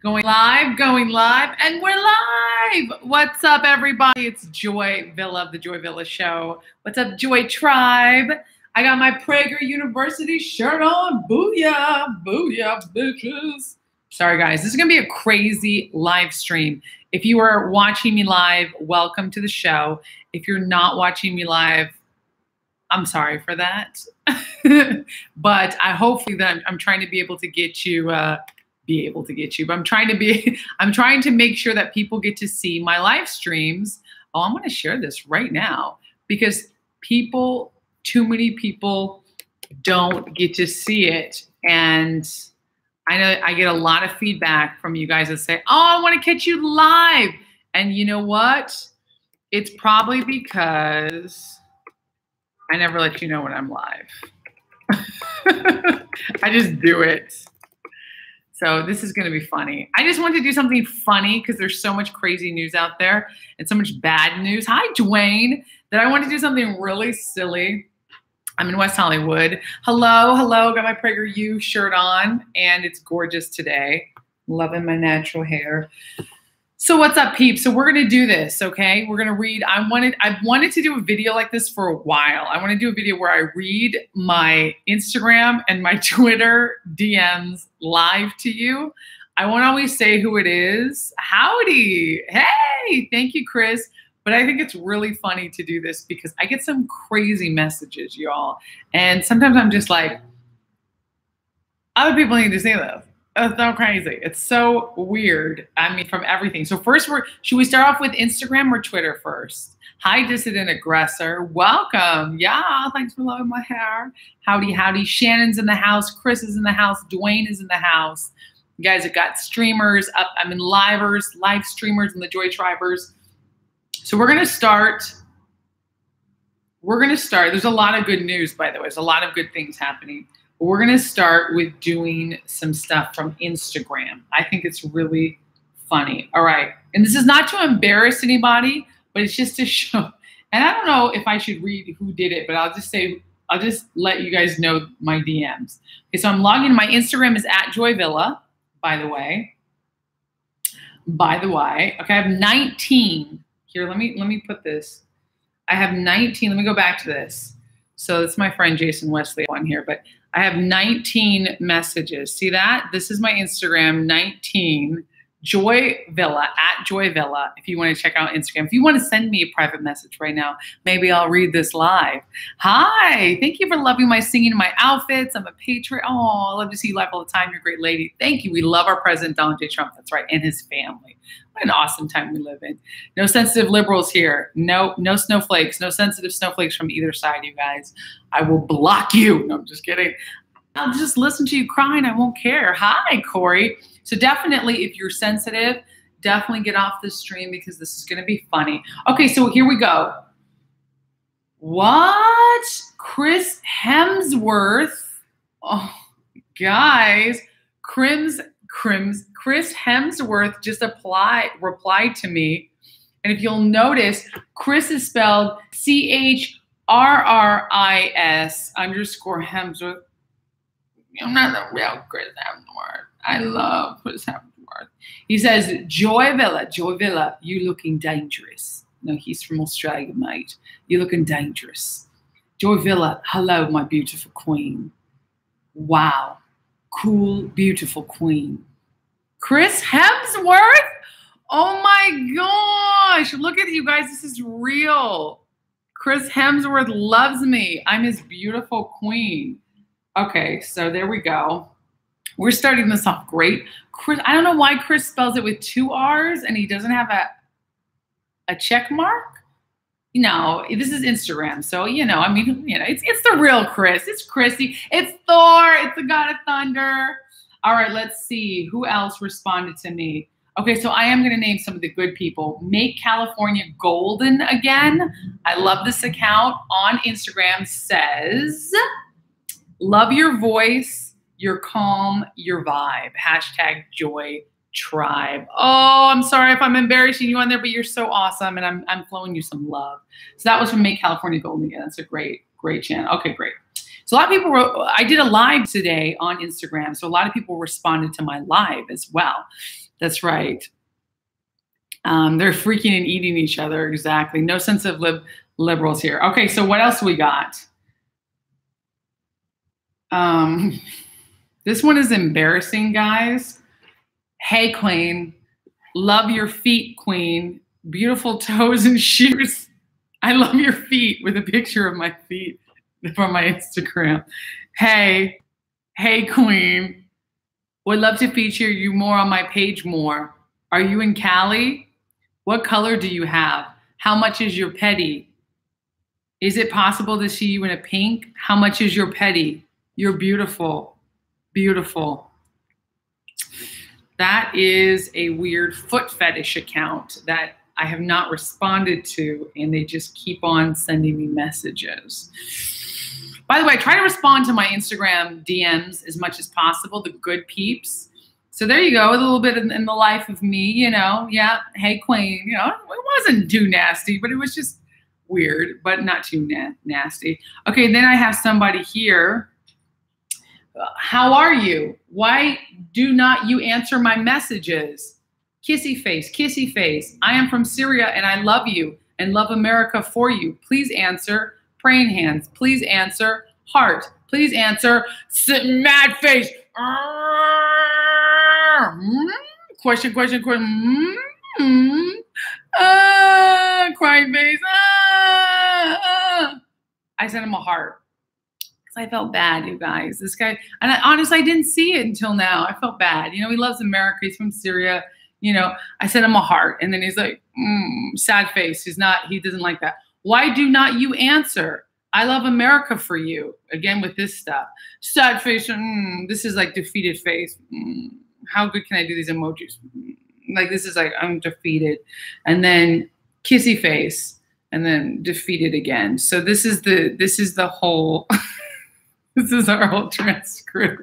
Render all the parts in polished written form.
Going live, and we're live. What's up, everybody? It's Joy Villa of the Joy Villa Show. What's up, Joy Tribe? I got my Prager University shirt on. Booyah, booyah, bitches. Sorry, guys. This is going to be a crazy live stream. If you are watching me live, welcome to the show. If you're not watching me live, I'm sorry for that. But hopefully that I'm trying to be able to get you, but I'm trying to make sure that people get to see my live streams. Oh, I'm going to share this right now because too many people don't get to see it. And I know I get a lot of feedback from you guys that say, oh, I want to catch you live. And you know what? It's probably because I never let you know when I'm live. I just do it. So this is going to be funny. I just wanted to do something funny because there's so much crazy news out there and so much bad news. Hi, Dwayne. That I want to do something really silly. I'm in West Hollywood. Hello, hello. Got my PragerU shirt on, and it's gorgeous today. Loving my natural hair. So what's up, peeps? So we're going to do this, okay? We're going to read. I've wanted to do a video like this for a while. I want to do a video where I read my Instagram and my Twitter DMs live to you. I won't always say who it is. Howdy. Hey, thank you, Chris. But I think it's really funny to do this because I get some crazy messages, y'all. And sometimes I'm just like, other people need to see this. It's so crazy. It's so weird. I mean, from everything. So first, should we start off with Instagram or Twitter first? Hi, dissident aggressor. Welcome. Yeah, thanks for loving my hair. Howdy, howdy. Shannon's in the house. Chris is in the house. Dwayne is in the house. You guys have got streamers up. I mean, live streamers and the Joy Tribers. So we're going to start. There's a lot of good news, by the way. There's a lot of good things happening. We're going to start with doing some stuff from Instagram. I think it's really funny. All right. And this is not to embarrass anybody, but it's just to show. And I don't know if I should read who did it, but I'll just let you guys know my DMs. Okay, so I'm logging in. My Instagram is @JoyVilla, by the way. Okay, I have 19. Here, let me put this. I have 19. Let me go back to this. So that's my friend Jason Wesley on here, but I have 19 messages. See that? This is my Instagram, 19, Joy Villa, @JoyVilla, if you want to check out Instagram. If you want to send me a private message right now, maybe I'll read this live. Hi, thank you for loving my singing and my outfits. I'm a patriot. Oh, I love to see you live all the time. You're a great lady. Thank you. We love our president, Donald J. Trump. That's right, and his family. What an awesome time we live in. No sensitive liberals here. No snowflakes. No sensitive snowflakes from either side, you guys. I will block you. No, I'm just kidding. I'll just listen to you crying. I won't care. Hi, Corey. So definitely, if you're sensitive, definitely get off this stream because this is going to be funny. Okay, so here we go. What? Chris Hemsworth. Oh, guys. Chris Hemsworth just replied to me. And if you'll notice, Chris is spelled CHRRIS _Hemsworth. I'm not the real Chris Hemsworth. I love Chris Hemsworth. He says, Joy Villa, you looking dangerous. No, he's from Australia, mate. You're looking dangerous. Joy Villa, hello, my beautiful queen. Wow. Cool, beautiful queen. Chris Hemsworth? Oh my gosh. Look at you guys. This is real. Chris Hemsworth loves me. I'm his beautiful queen. Okay, so there we go. We're starting this off great. Chris, I don't know why Chris spells it with 2 R's and he doesn't have a check mark. No, this is Instagram. So, I mean, it's the real Chris. It's Chrissy. It's Thor. It's the God of Thunder. All right, let's see. Who else responded to me? Okay, so I am going to name some of the good people. Make California Golden Again. I love this account on Instagram. Says, love your voice, your calm, your vibe. #Joy Tribe. Oh, I'm sorry if I'm embarrassing you on there, but you're so awesome, and I'm flowing you some love. So that was from Make California Golden Again. That's a great channel. Okay, great. So a lot of people wrote, I did a live today on Instagram. So a lot of people responded to my live as well. That's right. They're freaking and eating each other. Exactly. No sense of liberals here. Okay, so what else we got? This one is embarrassing, guys. Hey, queen. Love your feet, queen. Beautiful toes and shoes. I love your feet, with a picture of my feet from my Instagram. Hey, queen. Would love to feature you more on my page more. Are you in Cali? What color do you have? How much is your petty? Is it possible to see you in a pink? How much is your petty? You're beautiful. Beautiful. That is a weird foot fetish account that I have not responded to, and they just keep on sending me messages. By the way, I try to respond to my Instagram DMs as much as possible, the good peeps. So there you go, a little bit in the life of me, you know. Yeah, hey, queen. You know, it wasn't too nasty, but it was just weird, but not too nasty. Okay, then I have somebody here. How are you? Why do not you answer my messages? Kissy face, kissy face. I am from Syria and I love you and love America for you. Please answer. Praying hands. Please answer. Heart. Please answer. Mad face. Question. Crying face. I sent him a heart. I felt bad, you guys. This guy, and honestly, I didn't see it until now. I felt bad. You know, he loves America. He's from Syria. You know, I sent him a heart, and then he's like, sad face. He doesn't like that. Why do not you answer? I love America for you. Again, with this stuff. Sad face. This is like defeated face. How good can I do these emojis? Like, this is like, I'm defeated. And then kissy face, and then defeated again. So this is the whole... This is our whole transcript.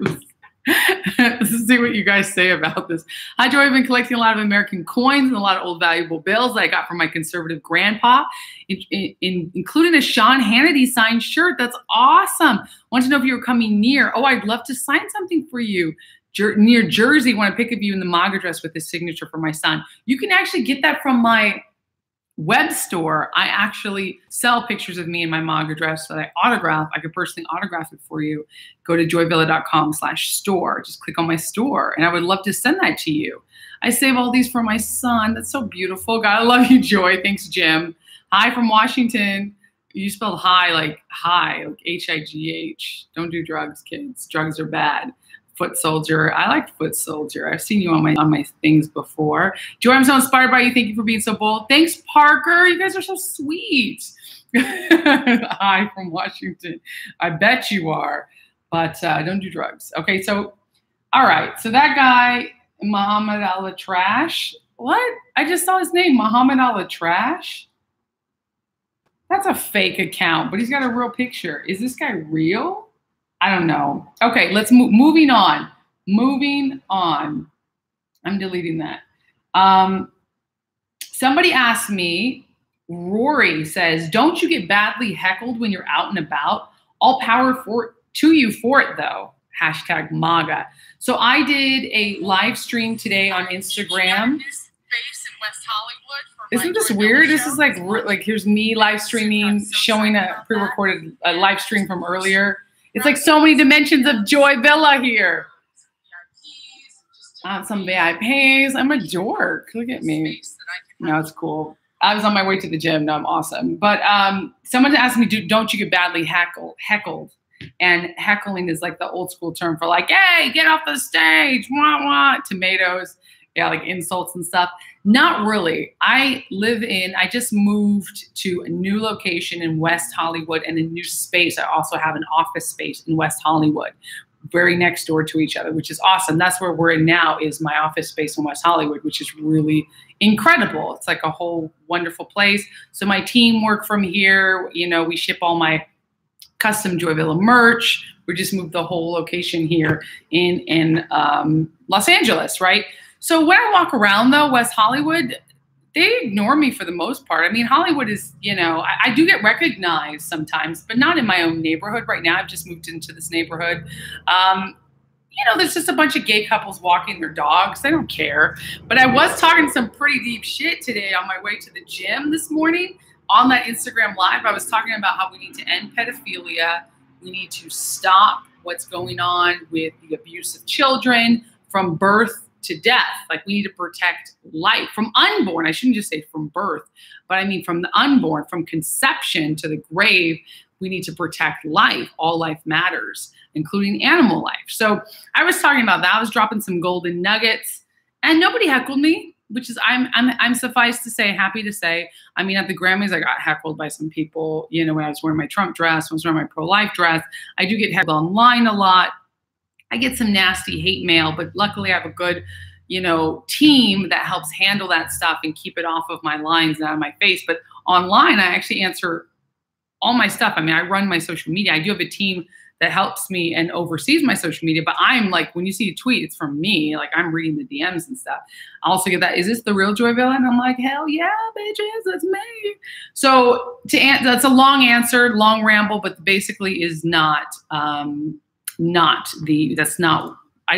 Let's see what you guys say about this. Hi, Joy. I've been collecting a lot of American coins and a lot of old valuable bills that I got from my conservative grandpa, including a Sean Hannity signed shirt. That's awesome. Want to know if you were coming near. Oh, I'd love to sign something for you. Near Jersey, want to pick up you in the MAGA dress with his signature for my son. You can actually get that from my web store. I actually sell pictures of me in my MAGA dress that I autograph. I could personally autograph it for you. Go to joyvilla.com/store. Just click on my store, and I would love to send that to you. I save all these for my son. That's so beautiful. God, I love you, Joy. Thanks, Jim. Hi from Washington. You spelled hi like H-I-G-H. Don't do drugs, kids. Drugs are bad. Foot soldier. I like foot soldier. I've seen you on my things before. Joy, I'm so inspired by you. Thank you for being so bold. Thanks, Parker. You guys are so sweet. Hi from Washington. I bet you are, but don't do drugs. Okay, so all right. So that guy, Muhammad Al-Trash. What? I just saw his name, Muhammad Al-Trash. That's a fake account, but he's got a real picture. Is this guy real? I don't know. Okay, let's move. Moving on. I'm deleting that. Somebody asked me, Rory says, don't you get badly heckled when you're out and about? All power to you for it, though. Hashtag MAGA. So I did a live stream today on Instagram. Isn't this weird? This is like here's me live streaming, showing a pre-recorded live stream from earlier. It's like so many dimensions of Joy Villa here. Some VIPs. I'm a dork. Look at me. No, it's cool. I was on my way to the gym. No, I'm awesome. But someone asked me, don't you get badly heckled? And heckling is like the old school term for like, hey, get off the stage. Wah, wah. Tomatoes. Yeah, like insults and stuff. Not really. I just moved to a new location in West Hollywood and a new space. I also have an office space in West Hollywood, very next door to each other, which is awesome. That's where we're in now, is my office space in West Hollywood, which is really incredible. It's like a whole wonderful place. So my team work from here. You know, we ship all my custom Joy Villa merch. We just moved the whole location here in Los Angeles, right? So when I walk around, though, West Hollywood, they ignore me for the most part. I mean, Hollywood is, you know, I do get recognized sometimes, but not in my own neighborhood. Right now, I've just moved into this neighborhood. You know, there's just a bunch of gay couples walking their dogs. They don't care. But I was talking some pretty deep shit today on my way to the gym this morning on that Instagram Live. I was talking about how we need to end pedophilia. We need to stop what's going on with the abuse of children from birth to death. Like, we need to protect life from unborn. I shouldn't just say from birth, but I mean from the unborn, from conception to the grave. We need to protect life. All life matters, including animal life. So I was talking about that. I was dropping some golden nuggets, and nobody heckled me, which is I'm suffice to say, happy to say. I mean, at the Grammys, I got heckled by some people. You know, when I was wearing my Trump dress, when I was wearing my pro-life dress. I do get heckled online a lot. I get some nasty hate mail, but luckily I have a good, you know, team that helps handle that stuff and keep it off of my lines and out of my face. But online, I actually answer all my stuff. I mean, I run my social media. I do have a team that helps me and oversees my social media, but I'm like, when you see a tweet, it's from me. Like, I'm reading the DMs and stuff. I also get that, is this the real Joy Villain? I'm like, hell yeah, bitches, that's me. So that's a long answer, long ramble, but basically is not, I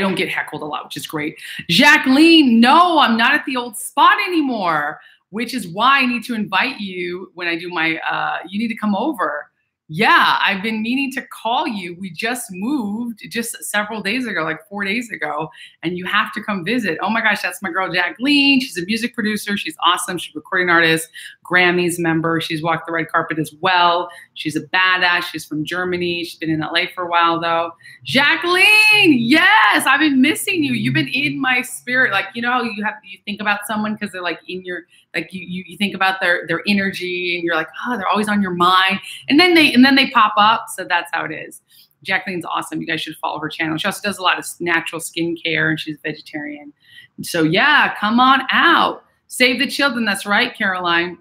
don't get heckled a lot, which is great. Jacqueline, no, I'm not at the old spot anymore, which is why I need to invite you when I do my, you need to come over. Yeah, I've been meaning to call you. We just moved just several days ago, like 4 days ago, and you have to come visit. Oh my gosh, that's my girl, Jacqueline. She's a music producer. She's awesome. She's a recording artist, Grammys member. She's walked the red carpet as well. She's a badass. She's from Germany. She's been in LA for a while though. Jacqueline, yes, I've been missing you. You've been in my spirit. Like, you know how you think about someone because they're like in your, like you think about their energy and you're like, oh, they're always on your mind. And then they pop up. So that's how it is. Jacqueline's awesome. You guys should follow her channel. She also does a lot of natural skincare and she's vegetarian. So yeah, come on out. Save the children. That's right, Caroline.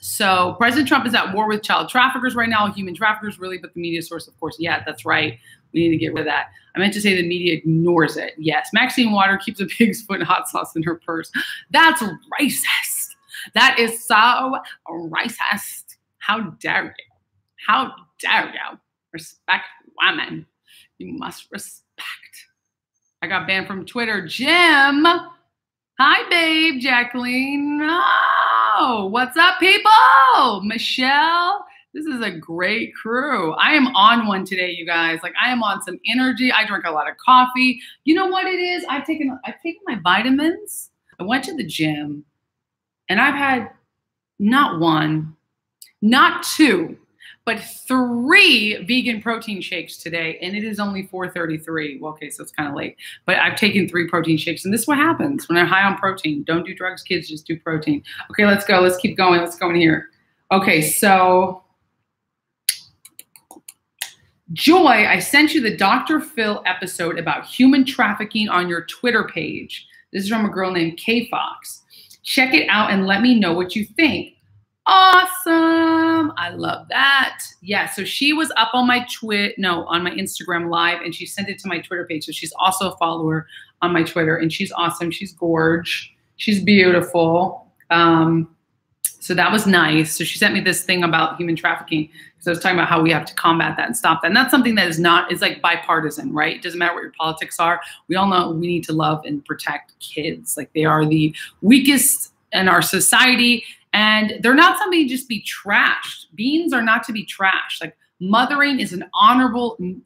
So President Trump is at war with child traffickers right now, human traffickers really, but the media source, of course, yeah, that's right. We need to get rid of that. I meant to say the media ignores it. Yes, Maxine Water keeps a pig's foot and hot sauce in her purse. That's racist. That is so racist. How dare you? How dare you? Respect women. You must respect. I got banned from Twitter. Jim. Hi, babe. Jacqueline. Oh, what's up, people? Michelle. This is a great crew. I am on one today, you guys. Like, I am on some energy. I drink a lot of coffee. You know what it is? I've taken my vitamins. I went to the gym, and I've had not one, not two, but 3 vegan protein shakes today, and it is only 4:33. Well, okay, so it's kind of late, but I've taken 3 protein shakes, and this is what happens when I'm high on protein. Don't do drugs, kids, just do protein. Okay, let's go. Let's keep going. Let's go in here. Okay, so Joy, I sent you the Dr. Phil episode about human trafficking on your Twitter page. This is from a girl named K Fox. Check it out and let me know what you think. Awesome. I love that. Yeah, so she was up on my on my Instagram Live, and she sent it to my Twitter page. So she's also a follower on my Twitter, and she's awesome. She's gorge. She's beautiful. So that was nice. So she sent me this thing about human trafficking because I was talking about how we have to combat that and stop that. And that's something that is like bipartisan, right? It doesn't matter what your politics are. We all know we need to love and protect kids. Like, they are the weakest in our society. And they're not something to just be trashed. Beings are not to be trashed. Like, mothering is an honorable and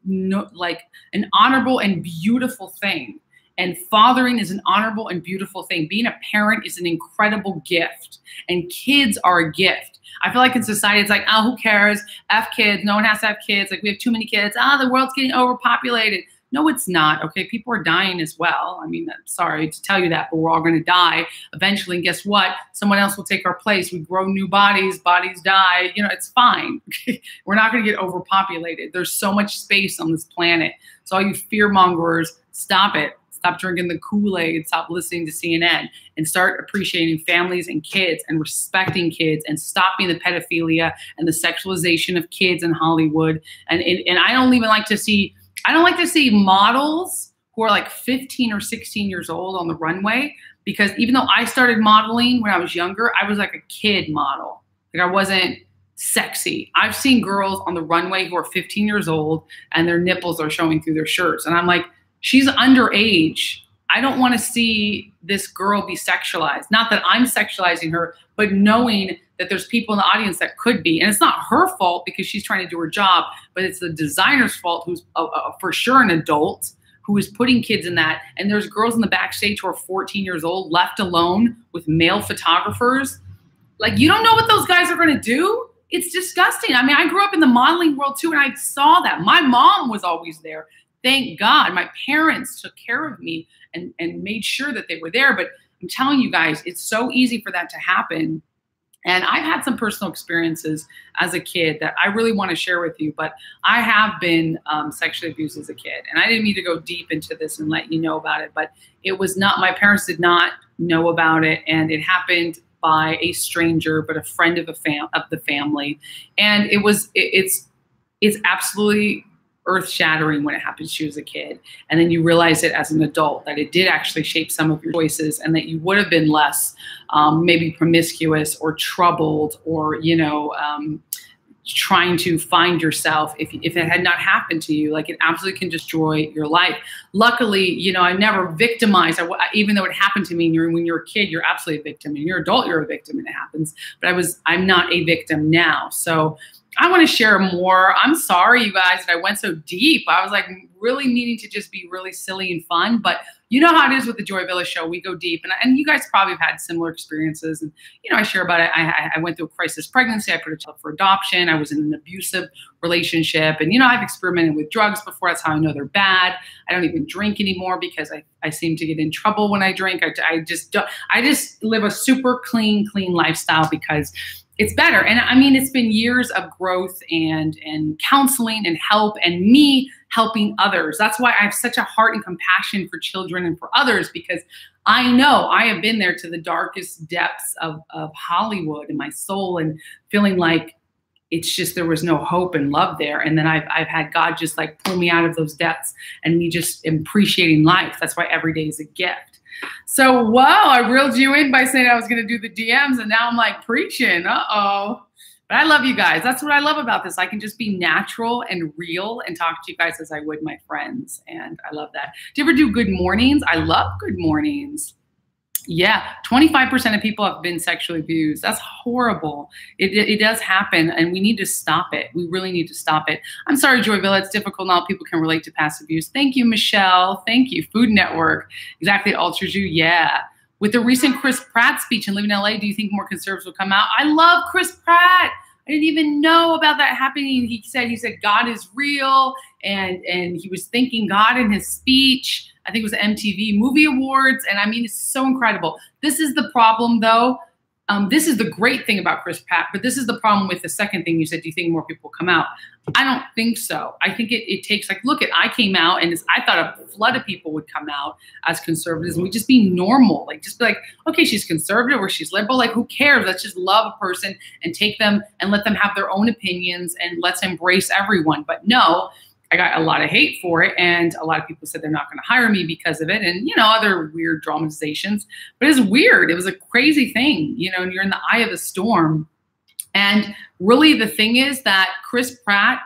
beautiful thing. And fathering is an honorable and beautiful thing. Being a parent is an incredible gift. And kids are a gift. I feel like in society, it's like, oh, who cares? F kids. No one has to have kids. Like, we have too many kids. The world's getting overpopulated. No, it's not. Okay, people are dying as well. I mean, I'm sorry to tell you that, but we're all going to die eventually. And guess what? Someone else will take our place. We grow new bodies. Bodies die. You know, it's fine. We're not going to get overpopulated. There's so much space on this planet. So all you fear mongers, stop it. Stop drinking the Kool-Aid. Stop listening to CNN and start appreciating families and kids and respecting kids and stopping the pedophilia and the sexualization of kids in Hollywood. And I don't even like to see. I don't like to see models who are like 15 or 16 years old on the runway, because even though I started modeling when I was younger, I was like a kid model. Like I wasn't sexy. I've seen girls on the runway who are 15 years old and their nipples are showing through their shirts. And I'm like, she's underage. I don't want to see this girl be sexualized. Not that I'm sexualizing her, but knowing that there's people in the audience that could be. And it's not her fault because she's trying to do her job, but it's the designer's fault, who's for sure an adult, who is putting kids in that. And there's girls in the backstage who are 14 years old, left alone with male photographers. Like, you don't know what those guys are going to do? It's disgusting. I mean, I grew up in the modeling world too, and I saw that. My mom was always there. Thank God. My parents took care of me and made sure that they were there. But I'm telling you guys, it's so easy for that to happen. And I've had some personal experiences as a kid that I really want to share with you, but I have been sexually abused as a kid. And I didn't mean to go deep into this and let you know about it, but it was not, my parents did not know about it. And it happened by a stranger, but a friend of the family. And it's absolutely earth-shattering when it happens to you as a kid. And then you realize it as an adult, that it did actually shape some of your choices, and that you would have been less maybe promiscuous or troubled or, you know, trying to find yourself if it had not happened to you. Like, it absolutely can destroy your life. Luckily, you know, I never victimized. Even though it happened to me, when you're a kid, you're absolutely a victim, and you're an adult, you're a victim, and it happens. But I'm not a victim now. So I want to share more. I'm sorry, you guys, that I went so deep. I was like really needing to just be really silly and fun, but you know how it is with the Joy Villa show. We go deep, and you guys probably have had similar experiences. And, you know, I share about it. I went through a crisis pregnancy. I put a child up for adoption. I was in an abusive relationship, and, you know, I've experimented with drugs before. That's how I know they're bad. I don't even drink anymore because I seem to get in trouble when I drink. I just live a super clean lifestyle because it's better. And I mean, it's been years of growth and counseling and help, and me helping others. That's why I have such a heart and compassion for children and for others, because I know I have been there to the darkest depths of Hollywood in my soul, and feeling like it's just, there was no hope and love there. And then I've had God just like pull me out of those depths, and me just appreciating life. That's why every day is a gift. So, wow, I reeled you in by saying I was going to do the DMs, and now I'm like preaching. Uh-oh. But I love you guys. That's what I love about this. I can just be natural and real and talk to you guys as I would my friends. And I love that. Do you ever do good mornings? I love good mornings. Yeah, 25% of people have been sexually abused. That's horrible. It does happen, and we need to stop it. We really need to stop it. I'm sorry, Joy Villa, it's difficult now. People can relate to past abuse. Thank you, Michelle. Thank you, Food Network. Exactly, it alters you. Yeah. With the recent Chris Pratt speech in Living in LA, do you think more conservatives will come out? I love Chris Pratt. I didn't even know about that happening. He said God is real, and he was thanking God in his speech. I think it was the MTV Movie Awards. And I mean, it's so incredible. This is the problem, though. This is the great thing about Chris Pratt, but this is the problem with the second thing you said. Do you think more people will come out? I don't think so. I think it takes, like, look, I came out, and I thought a flood of people would come out as conservatives, and we just be normal. Like, just be like, okay, she's conservative or she's liberal. Like, who cares? Let's just love a person and take them and let them have their own opinions, and let's embrace everyone. But no, I got a lot of hate for it, and a lot of people said they're not going to hire me because of it, and, you know, other weird dramatizations. But it's weird. It was a crazy thing, you know, and you're in the eye of the storm. And really the thing is that Chris Pratt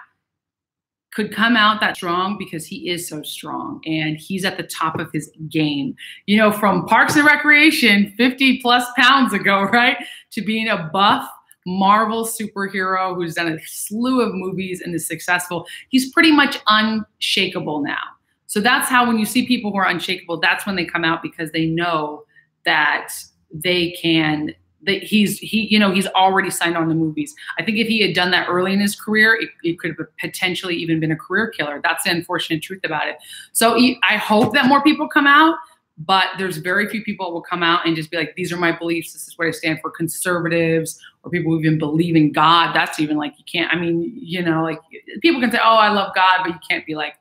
could come out that strong because he is so strong, and he's at the top of his game. You know, from Parks and Recreation 50+ pounds ago, right, to being a buff Marvel superhero who's done a slew of movies and is successful. He's pretty much unshakable now. So that's how, when you see people who are unshakable, that's when they come out, because they know that they can, that he's already signed on to movies. I think if he had done that early in his career, it could have potentially even been a career killer. That's the unfortunate truth about it. So I hope that more people come out, but there's very few people who will come out and just be like, these are my beliefs, this is what I stand for. Conservatives, or people who even believe in God. That's even like, you can't, I mean, you know, like, people can say, oh, I love God, but you can't be like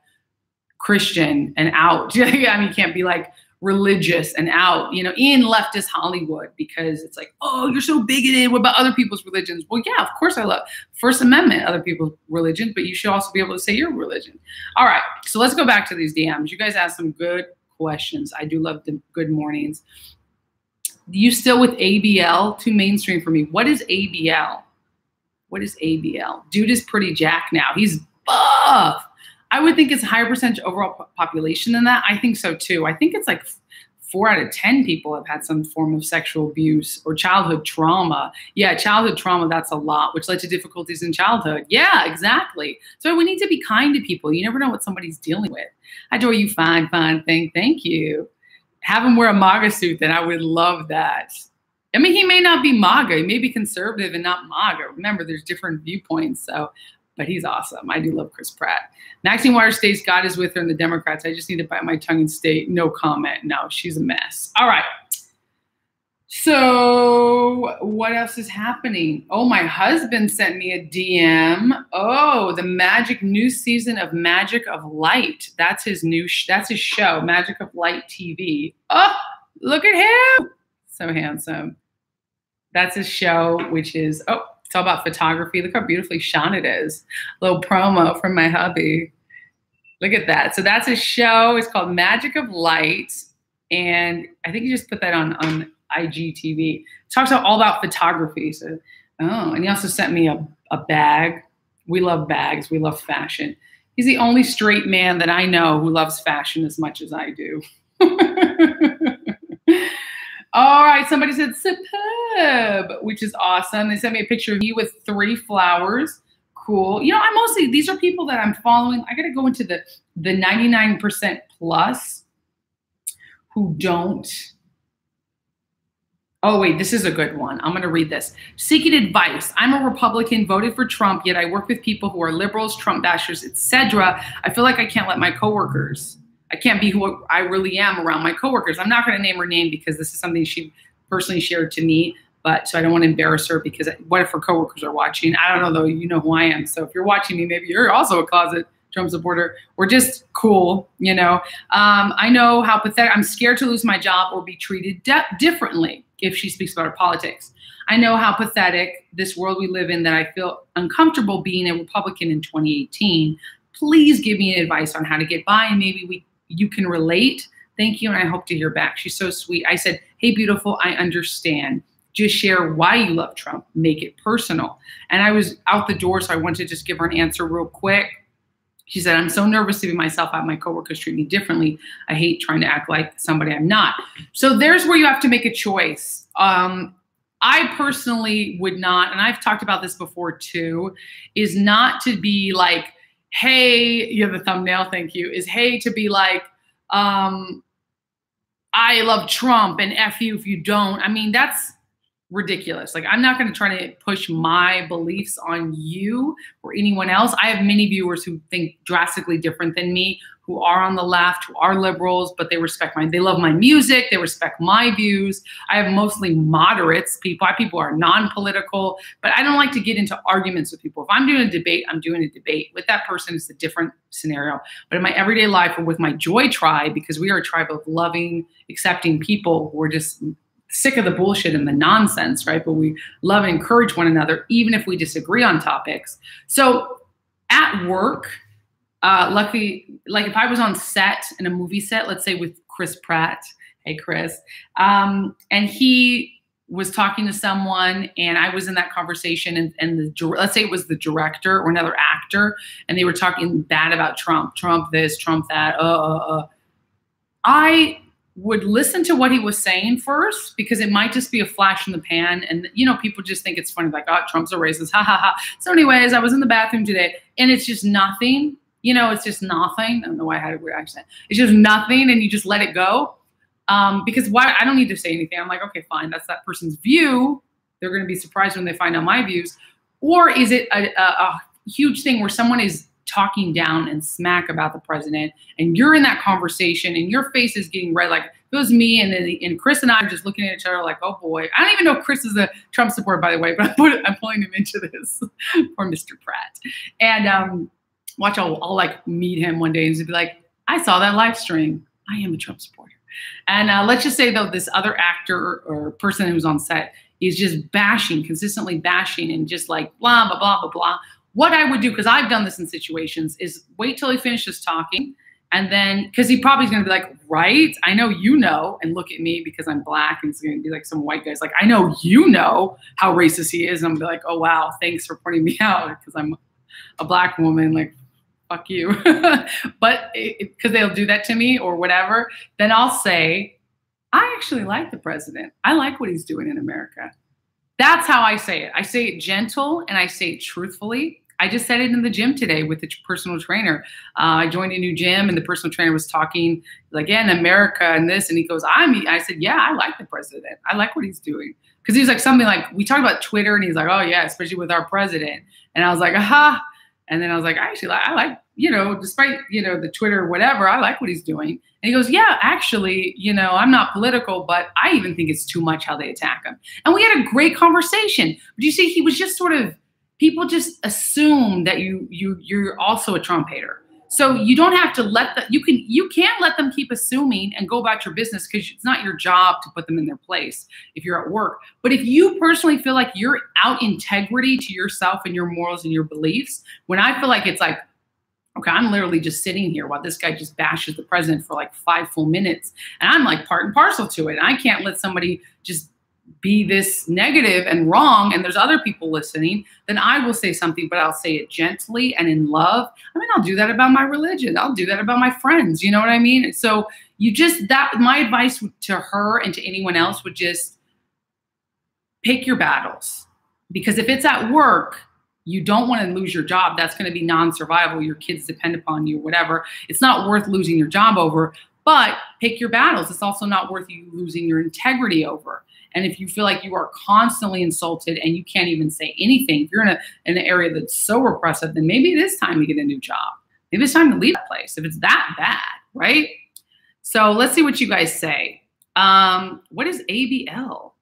Christian and out. I mean, you can't be like religious and out, in leftist Hollywood, because it's like, oh, you're so bigoted. What about other people's religions? Well, yeah, of course I love First Amendment, other people's religion, but you should also be able to say your religion. All right, so let's go back to these DMs. You guys asked some good questions. I do love the good mornings. You still with ABL? Too mainstream for me. What is ABL? What is ABL? Dude is pretty jacked now. He's buff. I would think it's a higher percentage overall population than that. I think so too. I think it's like 4 out of 10 people have had some form of sexual abuse or childhood trauma. Yeah, childhood trauma, that's a lot, which led to difficulties in childhood. Yeah, exactly. So we need to be kind to people. You never know what somebody's dealing with. I adore you, fine thing. Thank you. Have him wear a MAGA suit, then I would love that. I mean, he may not be MAGA. He may be conservative and not MAGA. Remember, there's different viewpoints. But he's awesome. I do love Chris Pratt. Maxine Waters states God is with her and the Democrats. I just need to bite my tongue and state no comment. No, she's a mess. All right. So what else is happening? Oh, my husband sent me a DM. Oh, the new season of Magic of Light. That's his that's his show, Magic of Light TV. Oh, look at him. So handsome. That's his show, which is, it's all about photography. Look how beautifully shot it is. A little promo from my hubby. Look at that. So that's a show. It's called Magic of Light. And I think you just put that on IGTV. It talks all about photography. So, and he also sent me a bag. We love bags. We love fashion. He's the only straight man that I know who loves fashion as much as I do. All right, somebody said superb, which is awesome. They sent me a picture of me with 3 flowers. Cool. These are people that I'm following. I got to go into the 99% plus who don't. Oh, wait, this is a good one. I'm going to read this. Seeking advice. I'm a Republican, voted for Trump, yet I work with people who are liberals, Trump bashers, etc. I feel like I can't let my coworkers. I can't be who I really am around my coworkers. I'm not going to name her name because this is something she personally shared to me, so I don't want to embarrass her because what if her coworkers are watching? I don't know, though. You know who I am. So if you're watching me, maybe you're also a closet Trump supporter. We're just cool, I know how pathetic. I'm scared to lose my job or be treated differently if she speaks about her politics. I know how pathetic this world we live in that I feel uncomfortable being a Republican in 2018. Please give me advice on how to get by, and maybe you can relate. Thank you, and I hope to hear back. She's so sweet. I said, hey, beautiful, I understand. Just share why you love Trump. Make it personal. And I was out the door, so I wanted to just give her an answer real quick. She said, I'm so nervous to be myself. I have my coworkers treat me differently. I hate trying to act like somebody I'm not. So there's where you have to make a choice. I personally would not, and I've talked about this before too, is not to be like, hey, you have a thumbnail, thank you, is hey to be like, I love Trump and F you if you don't. I mean, that's ridiculous. Like, I'm not going to try to push my beliefs on you or anyone else. I have many viewers who think drastically different than me, who are on the left, who are liberals, but they love my music, they respect my views. I have mostly moderates, people are non-political, but I don't like to get into arguments with people. If I'm doing a debate, I'm doing a debate. With that person, it's a different scenario. But in my everyday life or with my Joy Tribe, because we are a tribe of loving, accepting people who are just sick of the bullshit and the nonsense, right? But we love and encourage one another, even if we disagree on topics. So at work, luckily, like if I was on set, in a movie set, let's say with Chris Pratt, hey Chris, and he was talking to someone and I was in that conversation and let's say it was the director or another actor and they were talking bad about Trump this, Trump that, I would listen to what he was saying first because it might just be a flash in the pan and people just think it's funny, like, oh, Trump's a racist, ha ha ha. So anyways, I was in the bathroom today and it's just nothing. It's just nothing. I don't know why I had a weird accent. It's just nothing, and you just let it go. Because why? I don't need to say anything. I'm like, okay, fine. That's that person's view. They're going to be surprised when they find out my views. Or is it a huge thing where someone is talking down and smack about the president, and you're in that conversation, and your face is getting red? Like, it was me, and Chris and I are just looking at each other like, oh boy. I don't even know if Chris is a Trump supporter, by the way, but I'm pulling him into this. Poor Mr. Pratt. And watch, I'll like meet him one day and he'll be like, I saw that live stream. I am a Trump supporter. And let's just say, though, this other actor or person who's on set is just bashing, consistently bashing, and just like blah, blah, blah, blah, blah. What I would do, because I've done this in situations, is wait till he finishes talking. And then, because he probably is going to be like, right, I know you know, and look at me because I'm black, and it's going to be like some white guy's like, I know you know how racist he is. And I'm going to be like, oh, wow, thanks for pointing me out because I'm a black woman, like, fuck you. But because they'll do that to me or whatever, then I'll say, I actually like the president. I like what he's doing in America. That's how I say it. I say it gentle and I say it truthfully. I just said it in the gym today with the personal trainer. I joined a new gym and the personal trainer was talking like, yeah, in America and this. And he goes, I said, yeah, I like the president. I like what he's doing. Because he's like something like, we talked about Twitter and he's like, oh yeah, especially with our president. And I was like, aha. And then I was like, actually, I like, despite, the Twitter, whatever, I like what he's doing. And he goes, yeah, actually, I'm not political, but I even think it's too much how they attack him. And we had a great conversation. But you see, he was just sort of, people just assume that you're also a Trump hater. So you don't have to you can't let them keep assuming and go about your business because it's not your job to put them in their place if you're at work. But if you personally feel like you're out integrity to yourself and your morals and your beliefs, when I feel like it's like, okay, I'm literally just sitting here while this guy just bashes the president for like 5 full minutes. And I'm like part and parcel to it. And I can't let somebody just be this negative and wrong, and there's other people listening, then I will say something, but I'll say it gently and in love. I mean, I'll do that about my religion. I'll do that about my friends. You know what I mean? So my advice to her and to anyone else would just pick your battles. Because if it's at work, you don't want to lose your job. That's going to be non-survival. Your kids depend upon you, whatever. It's not worth losing your job over, but pick your battles. It's also not worth you losing your integrity over. And if you feel like you are constantly insulted and you can't even say anything, if you're in an area that's so repressive, then maybe it is time to get a new job. Maybe it's time to leave that place if it's that bad, right? So let's see what you guys say. What is ABL?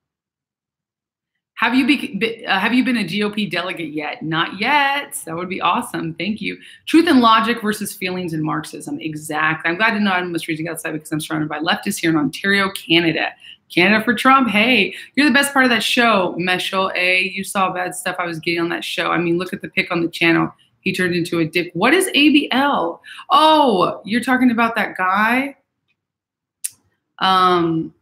Have you been a GOP delegate yet? Not yet. That would be awesome. Thank you. Truth and logic versus feelings and Marxism. Exactly. I'm glad to know I'm reading outside because I'm surrounded by leftists here in Ontario, Canada. Canada for Trump. Hey, you're the best part of that show, Meshel A. You saw bad stuff I was getting on that show. I mean, look at the pic on the channel. He turned into a dick. What is ABL? Oh, you're talking about that guy? I'm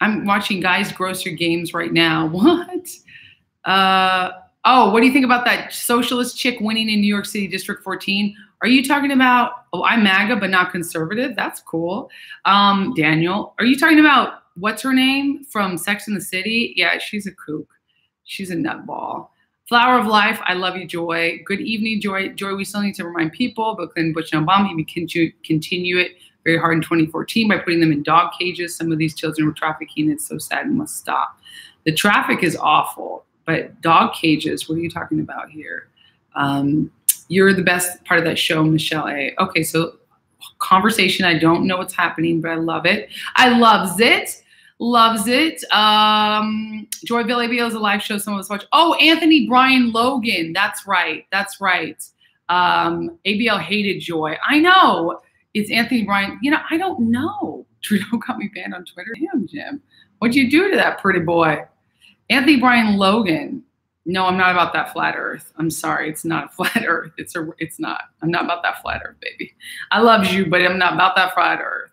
watching Guys Grocery Games right now. What? Oh, what do you think about that socialist chick winning in New York City District 14? Are you talking about, oh, I'm MAGA but not conservative? That's cool. Daniel, are you talking about, what's her name from Sex and the City? Yeah, she's a kook. She's a nutball. Flower of Life, I love you, Joy. Good evening, Joy. Joy, we still need to remind people, but Clinton, Bush, and Obama, we continue it very hard in 2014 by putting them in dog cages. Some of these children were trafficking. It's so sad and must stop. The traffic is awful, but dog cages, what are you talking about here? You're the best part of that show, Meshel A. Okay, so conversation. I don't know what's happening, but I love it. I loves it. Loves it. Joyville ABL is a live show some of us watch. Oh, Anthony Brian Logan. That's right. That's right. ABL hated Joy. I know. It's Anthony Brian. I don't know. Trudeau got me banned on Twitter. Damn, Jim. What'd you do to that pretty boy? Anthony Brian Logan. No, I'm not about that flat earth. I'm sorry. It's not a flat earth. It's not. I'm not about that flat earth, baby. I love you, but I'm not about that flat earth.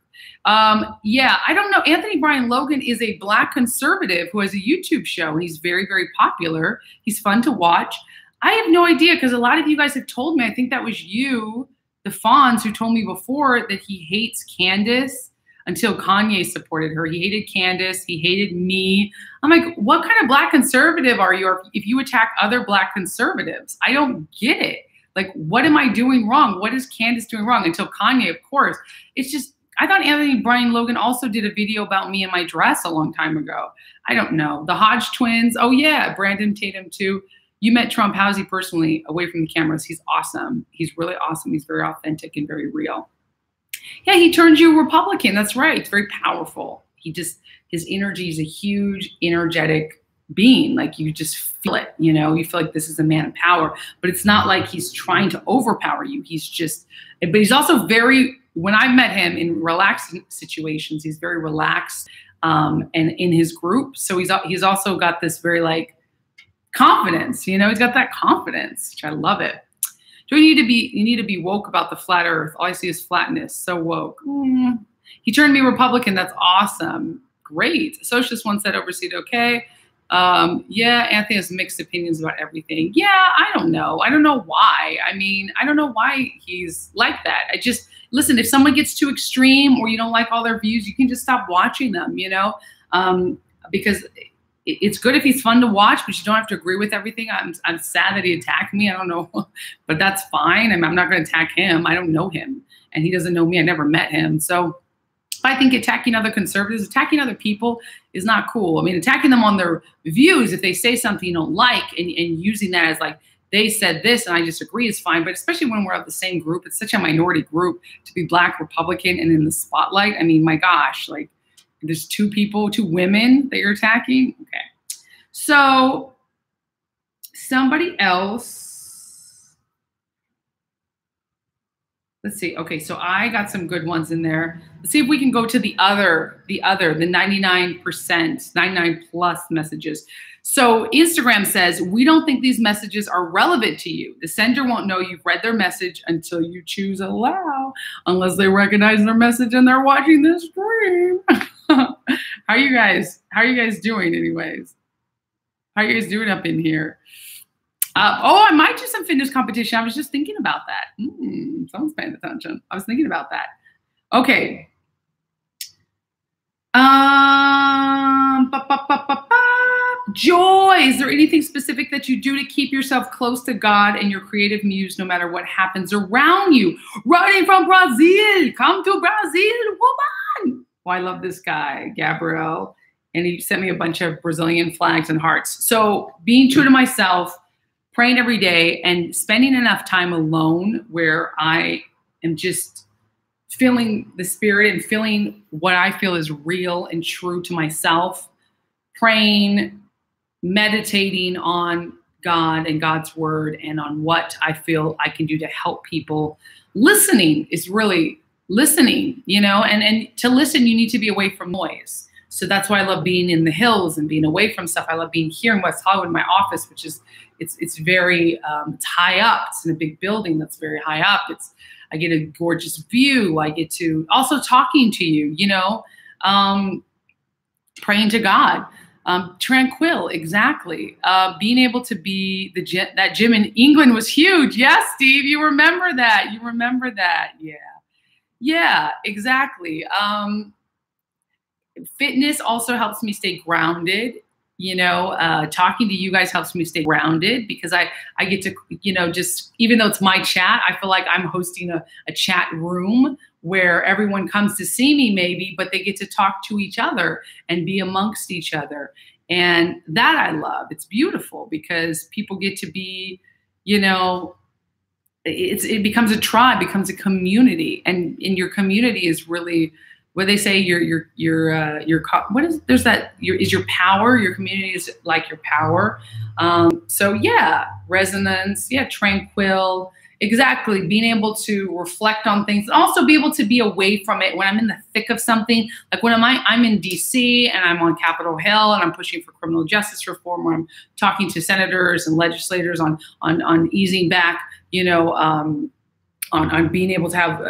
Yeah, I don't know. Anthony Brian Logan is a black conservative who has a YouTube show, and he's very, very popular. He's fun to watch. I have no idea because a lot of you guys have told me, I think that was you, the Fonz, who told me before that he hates Candace until Kanye supported her. He hated Candace. He hated me. I'm like, what kind of black conservative are you if you attack other black conservatives? I don't get it. Like, what am I doing wrong? What is Candace doing wrong? Until Kanye, of course. It's just, I thought Anthony Brian Logan also did a video about me and my dress a long time ago. I don't know. The Hodge twins. Oh, yeah. Brandon Tatum, too. You met Trump. How's he personally away from the cameras? He's awesome. He's really awesome. He's very authentic and very real. Yeah, he turned you Republican. That's right. It's very powerful. His energy is a huge, energetic being. Like, you just feel it, you feel like this is a man of power, but it's not like he's trying to overpower you. But he's also very when I met him in relaxed situations, he's very relaxed, and in his group. So he's also got this very like confidence, he's got that confidence, which I love it. Do you need to be woke about the flat earth? All I see is flatness. So woke. He turned me Republican. That's awesome. Great. A socialist once said overseas, okay. Yeah, Anthony has mixed opinions about everything. Yeah, I don't know. I don't know why. I mean, I don't know why he's like that. Listen, if someone gets too extreme or you don't like all their views, you can just stop watching them, because it's good if he's fun to watch, but you don't have to agree with everything. I'm sad that he attacked me. I don't know, but that's fine. I'm not going to attack him. I don't know him, and he doesn't know me. I never met him. So I think attacking other conservatives, attacking other people is not cool. I mean, attacking them on their views, if they say something you don't like and using that as like, they said this and I disagree is fine. But especially when we're of the same group, it's such a minority group to be Black, Republican, and in the spotlight. I mean, my gosh, like there's two women that you're attacking. Okay. So somebody else. Let's see. Okay, so I got some good ones in there. Let's see if we can go to the 99%, 99 plus messages. So Instagram says, we don't think these messages are relevant to you. The sender won't know you've read their message until you choose allow, unless they recognize their message and they're watching this stream. How are you guys doing anyways? How are you guys doing up in here? I might do some fitness competition. I was just thinking about that. Someone's paying attention. I was thinking about that. Okay. Joy. Is there anything specific that you do to keep yourself close to God and your creative muse no matter what happens around you? Running from Brazil. Come to Brazil, woman. Oh, I love this guy, Gabriel. And he sent me a bunch of Brazilian flags and hearts. So being true to myself, praying every day, and spending enough time alone where I am just feeling the spirit and feeling what I feel is real and true to myself, praying, meditating on God and God's word and on what I feel I can do to help people. Listening is really listening, and to listen, you need to be away from noise. So that's why I love being in the hills and being away from stuff. I love being here in West Hollywood in my office, which is, it's very, it's high up. It's in a big building that's very high up. I get a gorgeous view. I get to also talking to you, praying to God, tranquil. Exactly. Being able to be that gym in England was huge. Yes, Steve, you remember that. Yeah. Yeah, exactly. Fitness also helps me stay grounded. Talking to you guys helps me stay grounded because I get to, just even though it's my chat, I feel like I'm hosting a chat room where everyone comes to see me maybe, but they get to talk to each other and be amongst each other. And that I love. It's beautiful because people get to be, it becomes a tribe, becomes a community, and in your community is really, what they say, what is, there's that, is your power, your community is like your power. So yeah, resonance, yeah, tranquil, exactly. Being able to reflect on things and also be able to be away from it when I'm in the thick of something. Like when I'm in DC and I'm on Capitol Hill and I'm pushing for criminal justice reform, where I'm talking to senators and legislators on easing back, on being able to have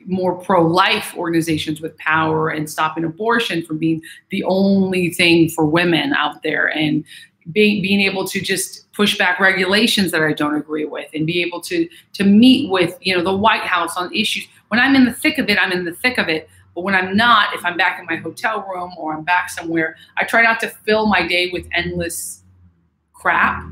more pro-life organizations with power and stopping abortion from being the only thing for women out there, and being able to just push back regulations that I don't agree with, and be able to meet with, the White House on issues. When I'm in the thick of it, I'm in the thick of it. But when I'm not, if I'm back in my hotel room or I'm back somewhere, I try not to fill my day with endless crap.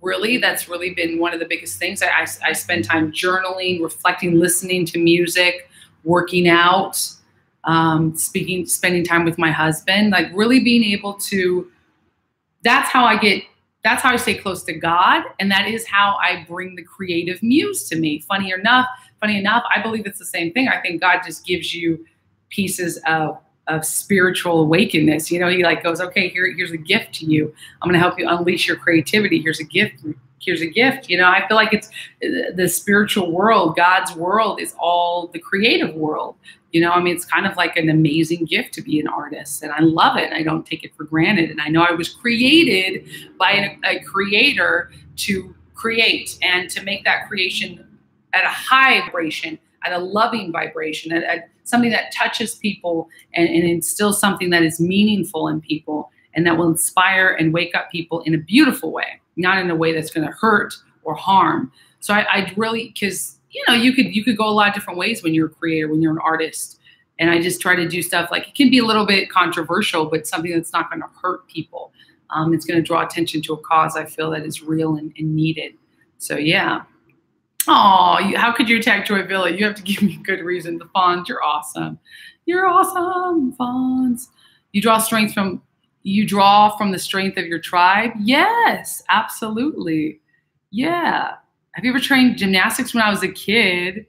Really, that's really been one of the biggest things. I spend time journaling, reflecting, listening to music, working out, spending time with my husband, like really being able to, that's how I stay close to God. And that is how I bring the creative muse to me. Funny enough, I believe it's the same thing. I think God just gives you pieces of spiritual awakeness. You know, he like goes, okay, here's a gift to you. I'm going to help you unleash your creativity. Here's a gift. Here's a gift. You know, I feel like it's the spiritual world, God's world is all the creative world. You know, I mean, it's kind of like an amazing gift to be an artist, and I love it. I don't take it for granted. And I know I was created by a creator to create and to make that creation at a high vibration, at a loving vibration, at something that touches people and instills something that is meaningful in people and that will inspire and wake up people in a beautiful way, not in a way that's going to hurt or harm. So I really, because, you know, you could go a lot of different ways when you're a creator, when you're an artist. And I just try to do stuff like, it can be a little bit controversial, but something that's not going to hurt people. It's going to draw attention to a cause I feel that is real and needed. So yeah. Oh, how could you attack Joy Villa? You have to give me a good reason. The Fonz, you're awesome. You're awesome, Fonz. You draw from the strength of your tribe? Yes, absolutely. Yeah. Have you ever trained gymnastics when I was a kid?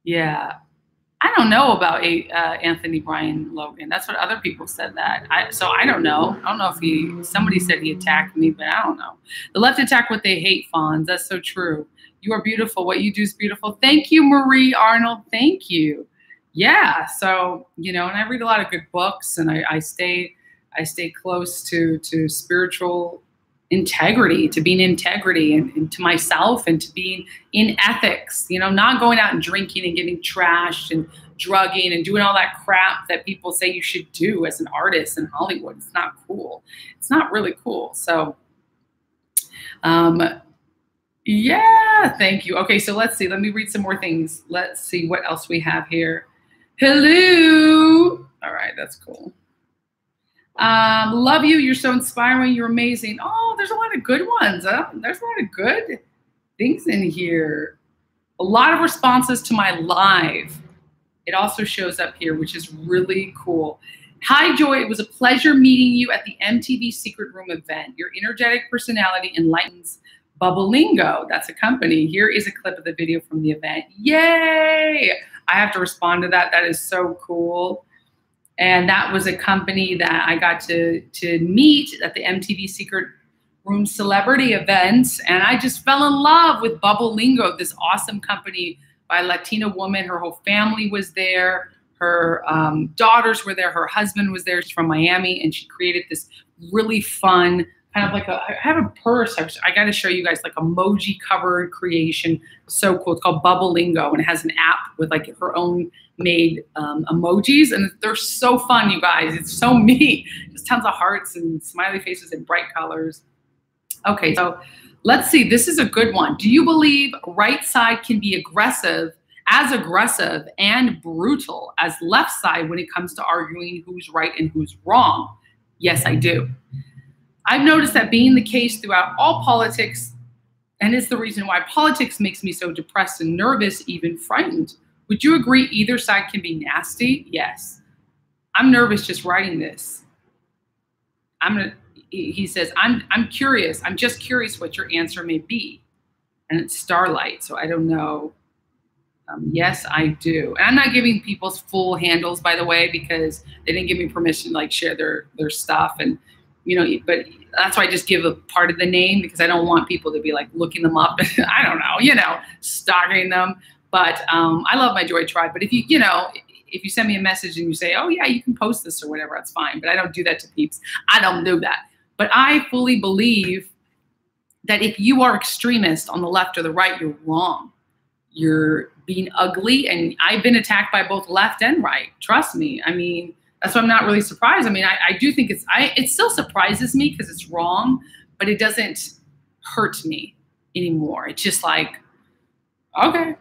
Yeah. I don't know about Anthony Brian Logan. That's what other people said that. So I don't know. I don't know if somebody said he attacked me, but I don't know. The left attack what they hate, Fonz. That's so true. You are beautiful. What you do is beautiful. Thank you, Marie Arnold. Thank you. Yeah. So, you know, and I read a lot of good books, and I stay close to spiritual integrity, to being integrity and to myself and to being in ethics, you know, not going out and drinking and getting trashed and drugging and doing all that crap that people say you should do as an artist in Hollywood. It's not cool. It's not really cool. So, yeah, thank you. Okay, so let's see. Let me read some more things. Let's see what else we have here. Hello. All right, that's cool. Love you. You're so inspiring. You're amazing. Oh, there's a lot of good ones. There's a lot of good things in here. A lot of responses to my live. It also shows up here, which is really cool. Hi, Joy. It was a pleasure meeting you at the MTV Secret Room event. Your energetic personality enlightens Bubblingo. That's a company. Here is a clip of the video from the event. Yay! I have to respond to that. That is so cool. And that was a company that I got to meet at the MTV Secret Room celebrity events. And I just fell in love with Bubblingo, this awesome company by a Latina woman. Her whole family was there. Her daughters were there. Her husband was there. She's from Miami. And she created this really fun, kind of like I have a purse. I got to show you guys, like emoji covered creation. So cool. It's called Bubblingo. And it has an app with like her own made emojis, and they're so fun, you guys. It's so me, just tons of hearts and smiley faces and bright colors. Okay, so let's see. This is a good one. Do you believe right side can be aggressive and brutal as left side when it comes to arguing who's right and who's wrong? Yes, I do. I've noticed that being the case throughout all politics, and it's the reason why politics makes me so depressed and nervous, even frightened. Would you agree either side can be nasty? Yes. I'm nervous just writing this. He says, I'm curious. I'm just curious what your answer may be. And it's Starlight, so I don't know. Yes, I do. And I'm not giving people's full handles, by the way, because they didn't give me permission to like share their stuff. And, you know, but that's why I just give a part of the name, because I don't want people to be like looking them up. I don't know, you know, stalking them. But I love my Joy Tribe. But if you send me a message and you say, oh yeah, you can post this or whatever, that's fine. But I don't do that to peeps. I don't do that. But I fully believe that if you are extremist on the left or the right, you're wrong. You're being ugly. And I've been attacked by both left and right. Trust me. I mean, that's why I'm not really surprised. I mean, I do think it still surprises me because it's wrong, but it doesn't hurt me anymore. It's just like, okay.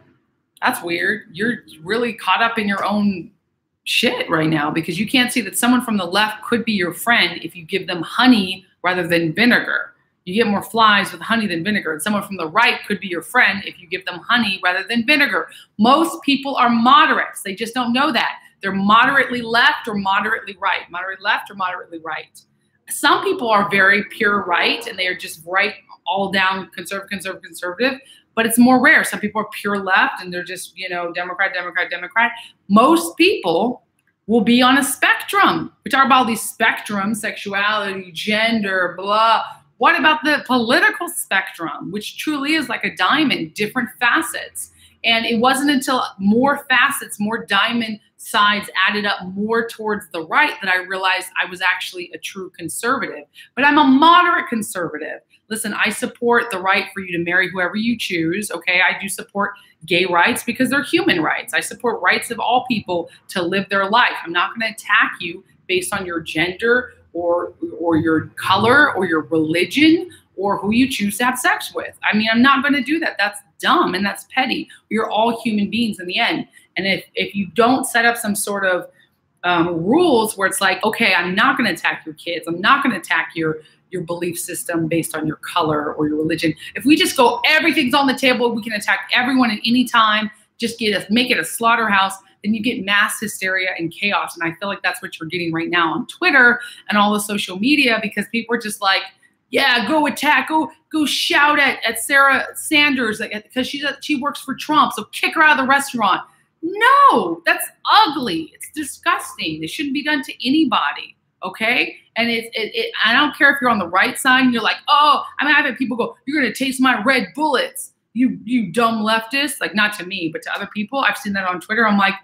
That's weird. You're really caught up in your own shit right now because you can't see that someone from the left could be your friend if you give them honey rather than vinegar. You get more flies with honey than vinegar. And someone from the right could be your friend if you give them honey rather than vinegar. Most people are moderates. They just don't know that. They're moderately left or moderately right. Moderately left or moderately right. Some people are very pure right and they are just right all down, conservative. But it's more rare. Some people are pure left and they're just, you know, Democrat. Most people will be on a spectrum. We talk about these spectrums, sexuality, gender, blah. What about the political spectrum, which truly is like a diamond, different facets? And it wasn't until more facets, more diamond sides added up more towards the right that I realized I was actually a true conservative. But I'm a moderate conservative. Listen, I support the right for you to marry whoever you choose, okay? I do support gay rights because they're human rights. I support rights of all people to live their life. I'm not going to attack you based on your gender or your color or your religion or who you choose to have sex with. I mean, I'm not going to do that. That's dumb and that's petty. You're all human beings in the end. And if you don't set up some sort of rules where it's like, okay, I'm not going to attack your kids. I'm not going to attack your belief system based on your color or your religion. If we just go, everything's on the table, we can attack everyone at any time, just make it a slaughterhouse, then you get mass hysteria and chaos. And I feel like that's what you're getting right now on Twitter and all the social media, because people are just like, yeah, go attack, go shout at Sarah Sanders because she works for Trump, so kick her out of the restaurant. No, that's ugly. It's disgusting. It shouldn't be done to anybody. Okay. And I don't care if you're on the right side and you're like, oh, I mean, I've had people go, you're going to taste my red bullets. You dumb leftist. Like, not to me, but to other people. I've seen that on Twitter. I'm like,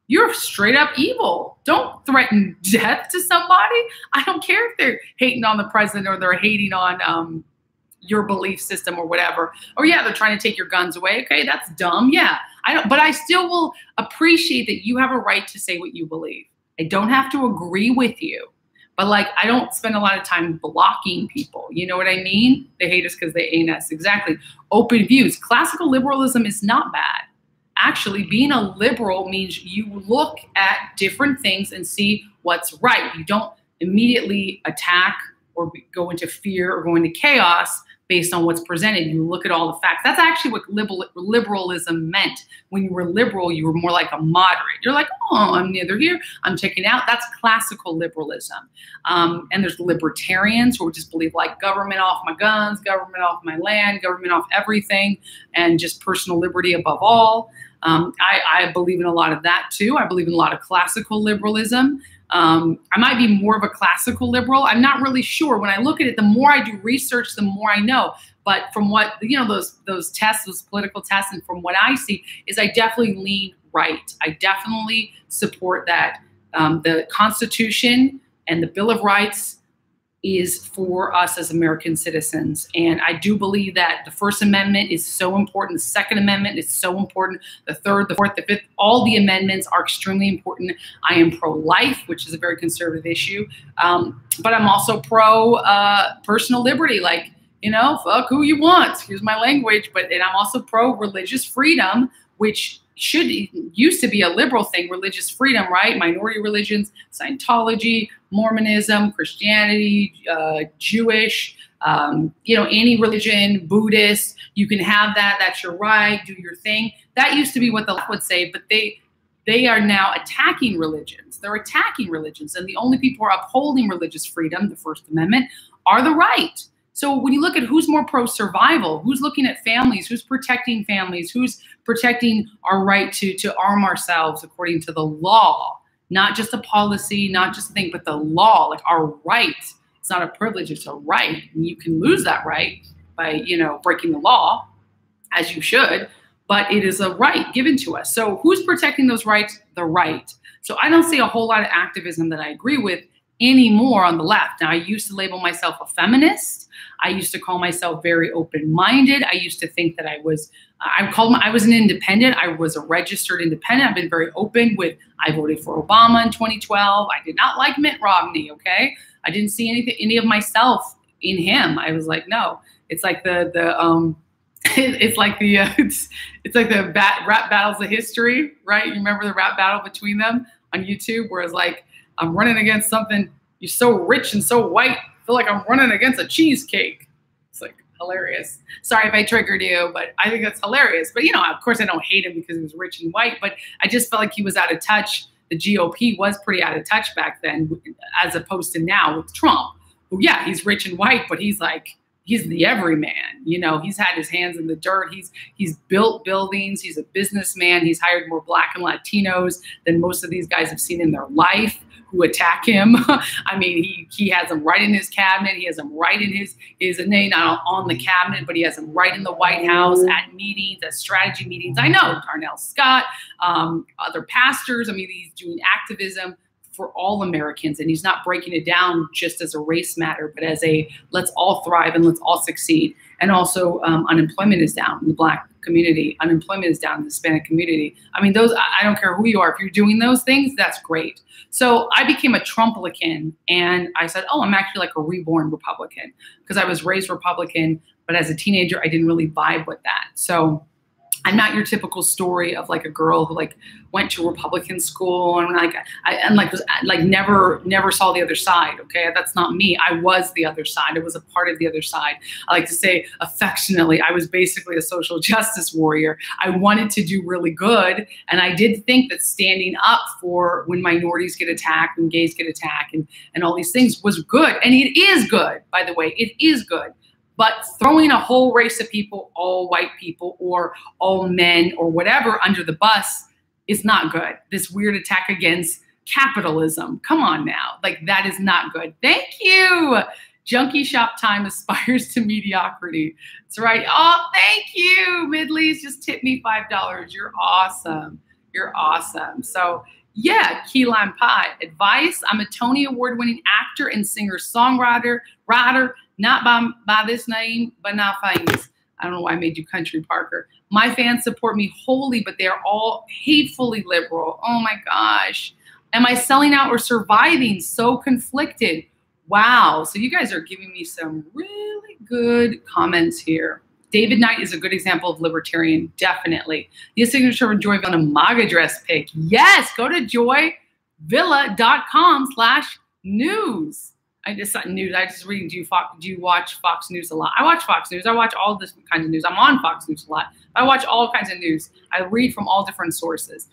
you're straight up evil. Don't threaten death to somebody. I don't care if they're hating on the president or they're hating on your belief system or whatever. Or yeah, they're trying to take your guns away. Okay, that's dumb. Yeah, but I still will appreciate that you have a right to say what you believe. I don't have to agree with you, but like, I don't spend a lot of time blocking people. You know what I mean? They hate us because they ain't us. Exactly. Open views. Classical liberalism is not bad. Actually, being a liberal means you look at different things and see what's right. You don't immediately attack or go into fear or go into chaos based on what's presented. You look at all the facts. That's actually what liberalism meant. When you were liberal, you were more like a moderate. You're like, oh, I'm neither here, I'm checking out. That's classical liberalism. And there's libertarians who just believe like government off my guns, government off my land, government off everything, and just personal liberty above all. I believe in a lot of that too. I believe in a lot of classical liberalism. I might be more of a classical liberal. I'm not really sure. When I look at it, the more I do research, the more I know. But from what, you know, those tests, those political tests, and from what I see, is I definitely lean right. I definitely support that the Constitution and the Bill of Rights is for us as American citizens. And I do believe that the First Amendment is so important. The Second Amendment is so important. The Third, the Fourth, the Fifth, all the amendments are extremely important. I am pro-life, which is a very conservative issue. But I'm also pro-personal liberty. Like, you know, fuck who you want. Excuse my language. And I'm also pro-religious freedom, which used to be a liberal thing, religious freedom, right? Minority religions, Scientology, Mormonism, Christianity, Jewish, you know, any religion, Buddhist, you can have that. That's your right. Do your thing. That used to be what the left would say, but they are now attacking religions. They're attacking religions. And the only people who are upholding religious freedom, the First Amendment, are the right. So when you look at who's more pro-survival, who's looking at families, who's protecting families, who's protecting our right to arm ourselves according to the law, not just a policy, not just a thing, but the law, like our rights. It's not a privilege, it's a right. And you can lose that right by, you know, breaking the law, as you should, but it is a right given to us. So who's protecting those rights? The right. So I don't see a whole lot of activism that I agree with anymore on the left. Now, I used to label myself a feminist. I used to call myself very open-minded. I used to think that I was an independent. I was a registered independent. I've been very open with, I voted for Obama in 2012. I did not like Mitt Romney, okay? I didn't see any of myself in him. I was like, no. It's like it's like the rap battles of history, right? You remember the rap battle between them on YouTube, where it's like, I'm running against something, you're so rich and so white, I feel like I'm running against a cheesecake. It's like hilarious. Sorry if I triggered you, but I think that's hilarious. But, you know, of course I don't hate him because he was rich and white, but I just felt like he was out of touch. The GOP was pretty out of touch back then, as opposed to now with Trump, who, yeah, he's rich and white, but he's the everyman. You know, he's had his hands in the dirt. He's built buildings. He's a businessman. He's hired more Black and Latinos than most of these guys have seen in their life who attack him. I mean, he has them right in his cabinet. He has them right in his name, not on the cabinet, but he has them right in the White House at meetings, at strategy meetings. I know Darnell Scott, other pastors. I mean, he's doing activism for all Americans, and he's not breaking it down just as a race matter, but as a let's all thrive and let's all succeed. And also unemployment is down in the Black community. Unemployment is down in the Hispanic community. I mean, those, I don't care who you are. If you're doing those things, that's great. So I became a Trumplican, and I said, oh, I'm actually like a reborn Republican, because I was raised Republican, but as a teenager, I didn't really vibe with that. So I'm not your typical story of like a girl who like went to Republican school and never saw the other side. Okay, that's not me. I was the other side. I was a part of the other side. I like to say affectionately, I was basically a social justice warrior. I wanted to do really good, and I did think that standing up for when minorities get attacked, when gays get attacked, and all these things was good, and it is good. By the way, it is good. But throwing a whole race of people, all white people or all men or whatever, under the bus is not good. This weird attack against capitalism. Come on now. Like, that is not good. Thank you. Junkie shop time aspires to mediocrity. That's right. Oh, thank you. Midley's just tipped me $5. You're awesome. You're awesome. So yeah, key lime pie. Advice: I'm a Tony Award-winning actor and singer-songwriter, not by this name, but not famous. I don't know why I made you Country Parker. My fans support me wholly, but they're all hatefully liberal. Oh my gosh. Am I selling out or surviving? So conflicted. Wow. So you guys are giving me some really good comments here. David Knight is a good example of libertarian, definitely. The signature of Joy Villa MAGA dress pic. Yes, go to joyvilla.com/news. I just read. Do you watch Fox News a lot? I watch Fox News. I watch all different kinds of news. I'm on Fox News a lot. I watch all kinds of news. I read from all different sources.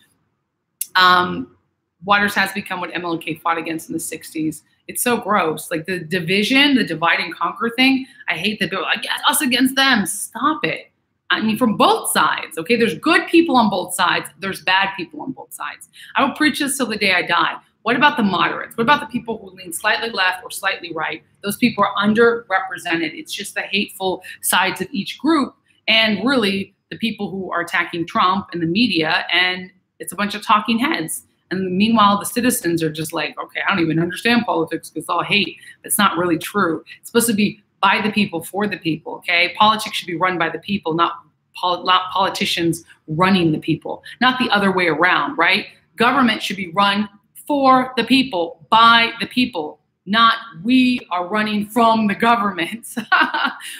Waters has become what MLK fought against in the 60s. It's so gross. Like the division, the divide and conquer thing. I hate that people are like, us against them. Stop it. I mean, from both sides, okay? There's good people on both sides. There's bad people on both sides. I will preach this till the day I die. What about the moderates? What about the people who lean slightly left or slightly right? Those people are underrepresented. It's just the hateful sides of each group, and really the people who are attacking Trump and the media, and it's a bunch of talking heads. And meanwhile, the citizens are just like, okay, I don't even understand politics because it's all hate. It's not really true. It's supposed to be by the people, for the people, okay? Politics should be run by the people, not politicians running the people, not the other way around, right? Government should be run for the people, by the people, not we are running from the government.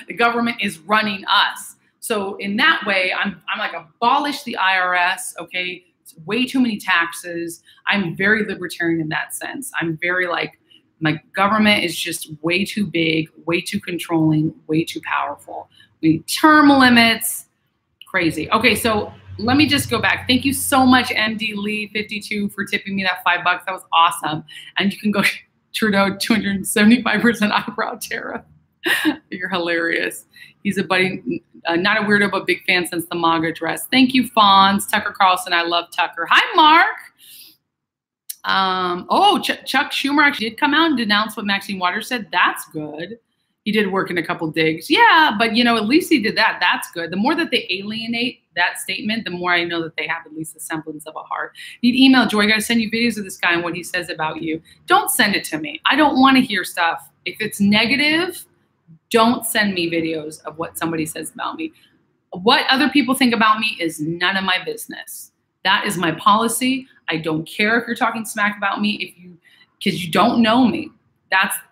The government is running us. So in that way, I'm like, abolish the IRS, okay? It's way too many taxes. I'm very libertarian in that sense. I'm very like, my government is just way too big, way too controlling, way too powerful. We need term limits, crazy. Okay, so let me just go back. Thank you so much, MD Lee 52, for tipping me that $5. That was awesome. And you can go Trudeau 275% eyebrow tariff. You're hilarious. He's a buddy, not a weirdo, but big fan since the MAGA dress. Thank you, Fonz. Tucker Carlson, I love Tucker. Hi, Mark. Chuck Schumer actually did come out and denounce what Maxine Waters said. That's good. He did work in a couple digs. Yeah, but you know, at least he did that. That's good. The more that they alienate that statement, the more I know that they have at least a semblance of a heart. Need email, Joy, I gotta send you videos of this guy and what he says about you. Don't send it to me. I don't want to hear stuff. If it's negative, don't send me videos of what somebody says about me. What other people think about me is none of my business. That is my policy. I don't care if you're talking smack about me, because you don't know me.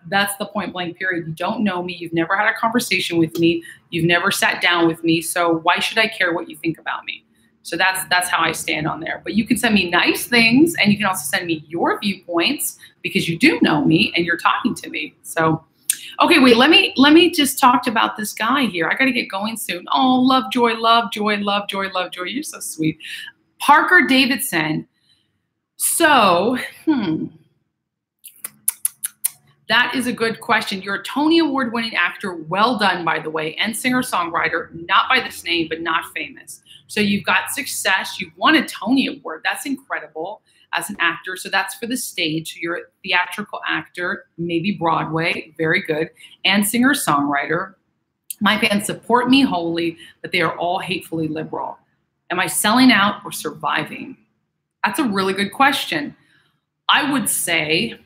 That's the point blank period. You don't know me. You've never had a conversation with me. You've never sat down with me. So why should I care what you think about me? So that's how I stand on there. But you can send me nice things, and you can also send me your viewpoints because you do know me and you're talking to me. So, okay, wait, let me just talk about this guy here. I got to get going soon. Oh, love Joy, love Joy, love Joy, love Joy. You're so sweet. Parker Davidson. So, That is a good question. You're a Tony Award winning actor. Well done, by the way, and singer-songwriter, not by this name, but not famous. So you've got success. You've won a Tony Award. That's incredible as an actor. So that's for the stage. So you're a theatrical actor, maybe Broadway, very good, and singer-songwriter. My fans support me wholly, but they are all hatefully liberal. Am I selling out or surviving? That's a really good question. I would say,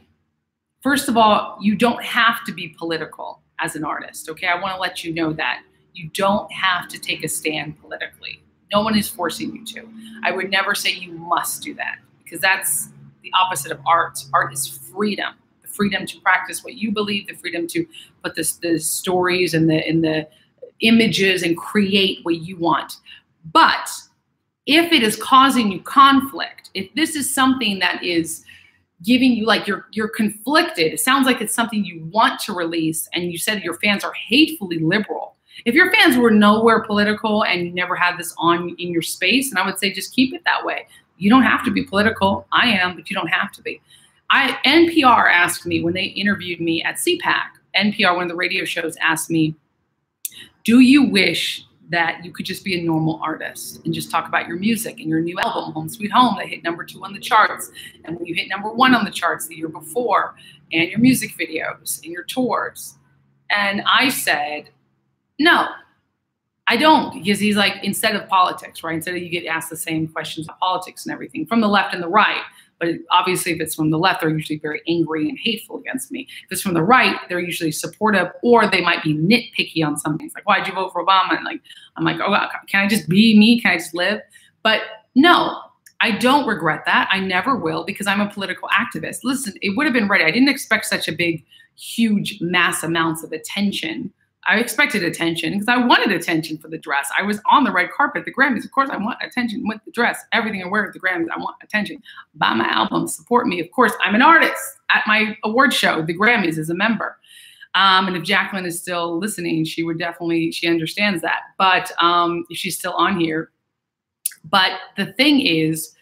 first of all, you don't have to be political as an artist, okay? I want to let you know that. You don't have to take a stand politically. No one is forcing you to. I would never say you must do that, because that's the opposite of art. Art is freedom. The freedom to practice what you believe, the freedom to put the stories and the images and create what you want. But if it is causing you conflict, if this is something that is giving you, like, you're conflicted, it sounds like it's something you want to release, and you said your fans are hatefully liberal. If your fans were nowhere political and you never had this on in your space, and I would say just keep it that way. You don't have to be political. I am, but you don't have to be. NPR asked me when they interviewed me at CPAC, NPR, one of the radio shows, asked me, do you wish that you could just be a normal artist and just talk about your music and your new album, Home Sweet Home, that hit #2 on the charts, and when you hit #1 on the charts the year before, and your music videos and your tours? And I said, no, I don't, because he's like, instead of politics, right? Instead of, you get asked the same questions about politics and everything from the left and the right. But obviously, if it's from the left, they're usually very angry and hateful against me. If it's from the right, they're usually supportive, or they might be nitpicky on some things. Like, why'd you vote for Obama? And like, I'm like, oh, can I just be me? Can I just live? But no, I don't regret that. I never will, because I'm a political activist. Listen, it would have been ready. I didn't expect such a big, huge, mass amounts of attention. I expected attention because I wanted attention for the dress. I was on the red carpet, the Grammys. Of course, I want attention with the dress. Everything I wear at the Grammys, I want attention. Buy my album, support me. Of course, I'm an artist at my award show, the Grammys, as a member. And if Jacqueline is still listening, she would definitely, she understands that. But if she's still on here. But the thing is,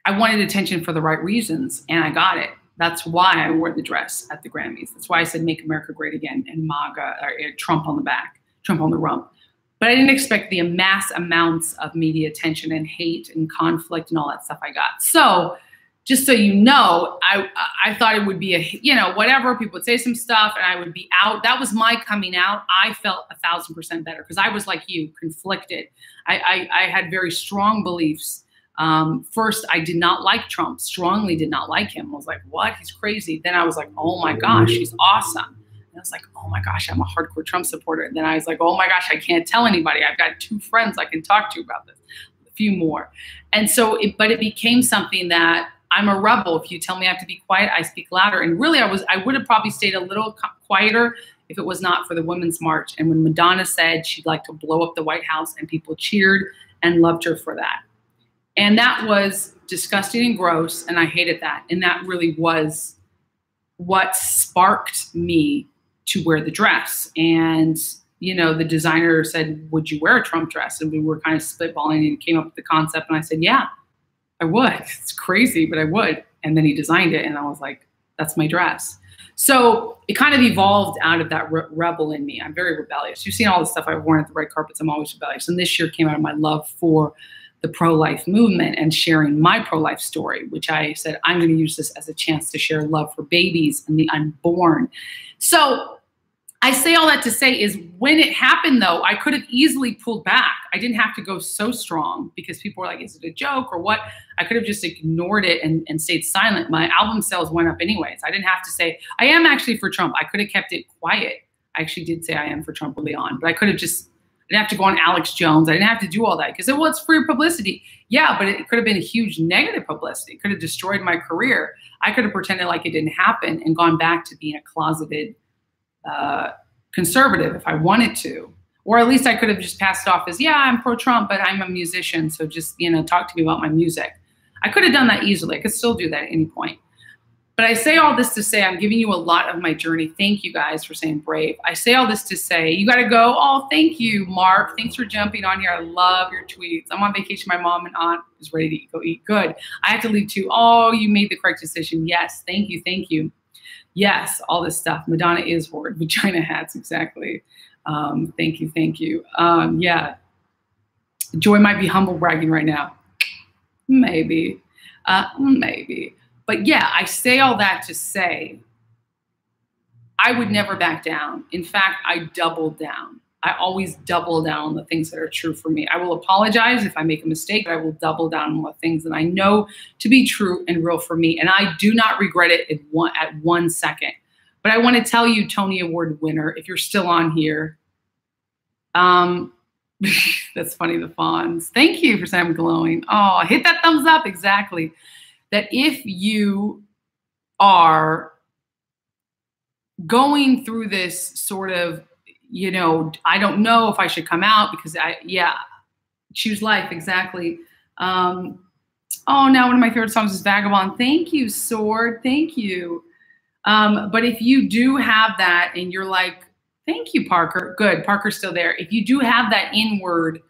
I wanted attention for the right reasons, and I got it. That's why I wore the dress at the Grammys. That's why I said "Make America Great Again" and MAGA, or Trump on the back, Trump on the rump. But I didn't expect the mass amounts of media attention and hate and conflict and all that stuff I got. So just so you know, I thought it would be a, whatever, people would say some stuff and I would be out. That was my coming out. I felt 1,000% better because I was like you, conflicted. I had very strong beliefs. First, I did not like Trump, strongly did not like him. I was like, what? He's crazy. Then I was like, oh my gosh, he's awesome. And I was like, oh my gosh, I'm a hardcore Trump supporter. And then I was like, oh my gosh, I can't tell anybody. I've got 2 friends I can talk to about this, a few more. And so, but it became something that I'm a rebel. If you tell me I have to be quiet, I speak louder. And really, I would have probably stayed a little quieter if it was not for the Women's March. And when Madonna said she'd like to blow up the White House, and people cheered and loved her for that. And that was disgusting and gross, and I hated that. And that really was what sparked me to wear the dress. And, the designer said, would you wear a Trump dress? And we were kind of spitballing and came up with the concept. And I said, yeah, I would. It's crazy, but I would. And then he designed it, and I was like, that's my dress. So it kind of evolved out of that rebel in me. I'm very rebellious. You've seen all the stuff I've worn at the red carpets. I'm always rebellious. And this year came out of my love for the pro-life movement and sharing my pro-life story, which I said, I'm going to use this as a chance to share love for babies and the unborn. So I say all that to say is when it happened, though, I could have easily pulled back. I didn't have to go so strong because people were like, is it a joke or what? I could have just ignored it and stayed silent. My album sales went up anyways. I didn't have to say, I am actually for Trump. I could have kept it quiet. I actually did say I am for Trump early on, but I could have just, I didn't have to go on Alex Jones. I didn't have to do all that because well, it's free publicity. Yeah, but it could have been a huge negative publicity. It could have destroyed my career. I could have pretended like it didn't happen and gone back to being a closeted conservative if I wanted to. Or at least I could have just passed off as, yeah, I'm pro-Trump, but I'm a musician. So just, talk to me about my music. I could have done that easily. I could still do that at any point. But I say all this to say I'm giving you a lot of my journey. Thank you guys for saying brave. I say all this to say you got to go. Oh, thank you, Mark. Thanks for jumping on here. I love your tweets. I'm on vacation. My mom and aunt is ready to go eat. Good. I have to leave too. Oh, you made the correct decision. Yes. Thank you. Thank you. Yes, all this stuff. Madonna is horde. Vagina hats, exactly. Thank you, thank you. Yeah, Joy might be humble bragging right now. Maybe, maybe. But yeah, I say all that to say I would never back down. In fact, I double down. I always double down on the things that are true for me. I will apologize if I make a mistake, but I will double down on the things that I know to be true and real for me. And I do not regret it at 1 second. But I want to tell you, Tony Award winner, if you're still on here, that's funny, the fawns. Thank you for saying I'm glowing. Oh, hit that thumbs up, exactly. That if you are going through this sort of, you know, I don't know if I should come out because choose life, exactly. Oh, now one of my favorite songs is Vagabond. Thank you, Sword, thank you. But if you do have that and you're like, thank you, Parker, good, Parker's still there. If you do have that inward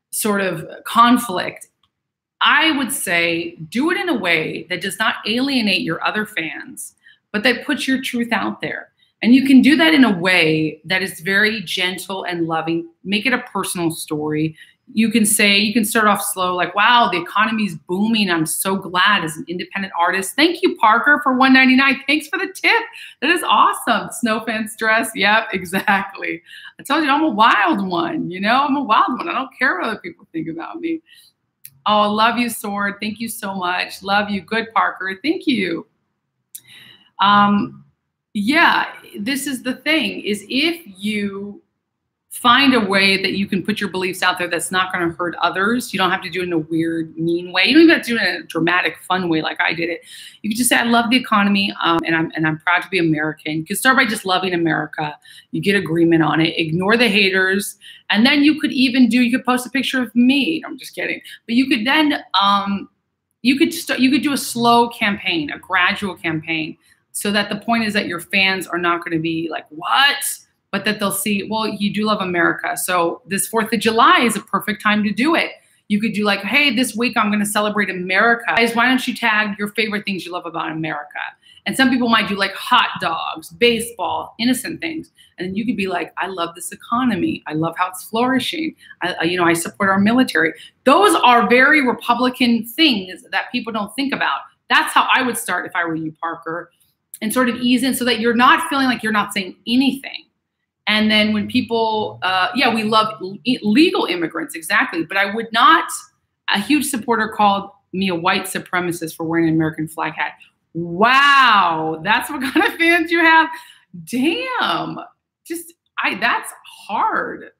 sort of conflict, I would say do it in a way that does not alienate your other fans, but that puts your truth out there. And you can do that in a way that is very gentle and loving. Make it a personal story. You can start off slow, like, wow, the economy's booming. I'm so glad as an independent artist. Thank you, Parker, for $1.99. Thanks for the tip. That is awesome. Snow fence dress. Yep, exactly. I told you I'm a wild one. You know, I'm a wild one. I don't care what other people think about me. Oh, love you, Sword. Thank you so much. Love you. Good, Parker. Thank you. Yeah, this is the thing, is if you find a way that you can put your beliefs out there that's not going to hurt others, you don't have to do it in a weird, mean way. You don't even have to do it in a dramatic, fun way like I did it. You can just say, I love the economy, and I'm proud to be American. You can start by just loving America. You get agreement on it. Ignore the haters. And then you could post a picture of me. No, I'm just kidding. But you could then, you could do a slow campaign, a gradual campaign, so that the point is that your fans are not going to be like, what? But that they'll see, well, you do love America. So this 4th of July is a perfect time to do it. You could do like, hey, this week I'm going to celebrate America. Guys, why don't you tag your favorite things you love about America? And some people might do like hot dogs, baseball, innocent things. And then you could be like, I love this economy. I love how it's flourishing. I support our military. Those are very Republican things that people don't think about. That's how I would start if I were you, Parker, and sort of ease in so that you're not feeling like you're not saying anything. And then when people, we love legal immigrants, exactly. But I would not, a huge supporter called me a white supremacist for wearing an American flag hat. Wow, that's what kind of fans you have? Damn, that's hard.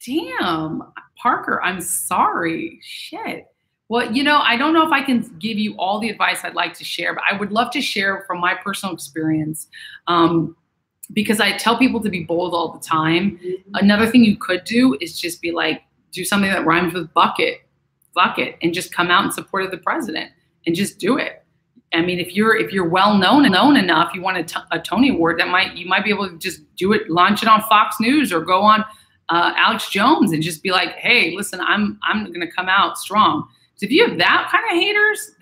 Damn, Parker, I'm sorry, shit. Well, you know, I don't know if I can give you all the advice I'd like to share, but I would love to share from my personal experience. Because I tell people to be bold all the time. Another thing you could do is just be like, do something that rhymes with bucket, and just come out in support of the president and just do it. I mean, if you're well known enough, you want a Tony Award, you might be able to just do it, launch it on Fox News or go on Alex Jones and just be like, hey, listen, I'm going to come out strong. So if you have that kind of haters,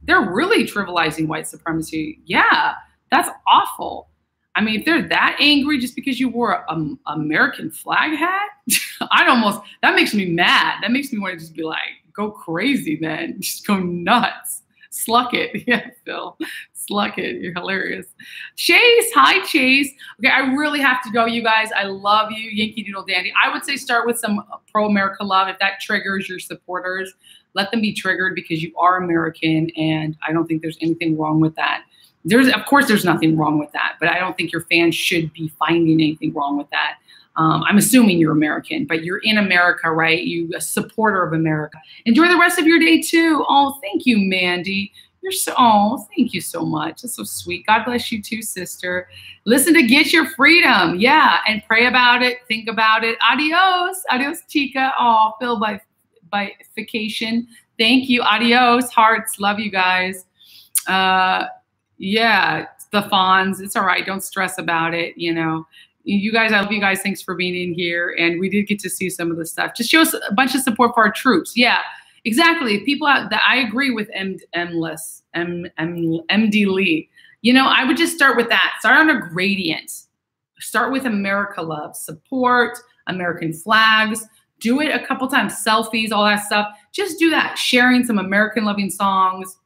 they're really trivializing white supremacy. Yeah, that's awful. I mean, if they're that angry just because you wore an American flag hat, that makes me mad. That makes me want to just be like, go crazy then. Just go nuts. Sluck it. Yeah, Phil. Sluck it. You're hilarious. Chase. Hi, Chase. Okay, I really have to go, you guys. I love you, Yankee Doodle Dandy. I would say start with some pro-America love. If that triggers your supporters, let them be triggered because you are American, and I don't think there's anything wrong with that. Of course, there's nothing wrong with that, but I don't think your fans should be finding anything wrong with that. I'm assuming you're American, but you're in America, right? You're a supporter of America. Enjoy the rest of your day too. Oh, thank you, Mandy. Thank you so much. That's so sweet. God bless you too, sister. Listen to Get Your Freedom. Yeah, and pray about it. Think about it. Adios. Adios, chica. Oh, filled by vacation. Thank you. Adios, hearts. Love you guys. Yeah, the fawns. It's all right. Don't stress about it. You know, you guys, I love you guys. Thanks for being in here. And we did get to see some of the stuff. Just show us a bunch of support for our troops. Yeah, exactly. People out that I agree with MD Lee. You know, I would just start with that. Start on a gradient. Start with America Love. Support American flags. Do it a couple times. Selfies, all that stuff. Just do that. Sharing some American loving songs.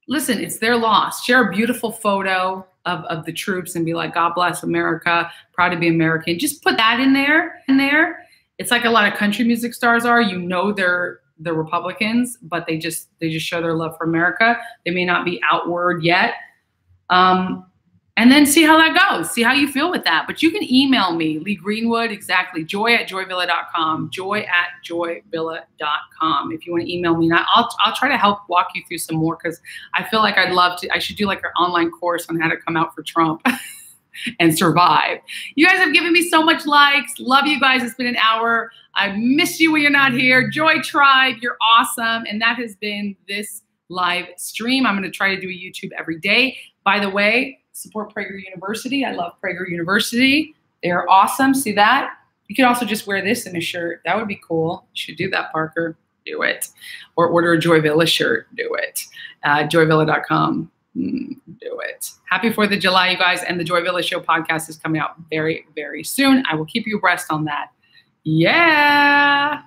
Listen, it's their loss. Share a beautiful photo of the troops and be like, God bless America, proud to be American. Just put that in there. It's like a lot of country music stars are. You know they're Republicans, but they just show their love for America. They may not be outward yet. And then see how that goes. See how you feel with that. But you can email me, Lee Greenwood, exactly, joy@joyvilla.com, joy@joyvilla.com. If you want to email me, and I'll try to help walk you through some more, because I feel like I should do like an online course on how to come out for Trump and survive. You guys have given me so much likes. Love you guys. It's been an hour. I miss you when you're not here. Joy Tribe, you're awesome. And that has been this live stream. I'm going to try to do a YouTube every day. By the way, support Prager University. I love Prager University. They're awesome. See that? You could also just wear this in a shirt. That would be cool. You should do that, Parker. Do it. Or order a Joy Villa shirt. Do it. Joyvilla.com. Do it. Happy 4th of July, you guys. And the Joy Villa Show podcast is coming out very, very soon. I will keep you abreast on that. Yeah.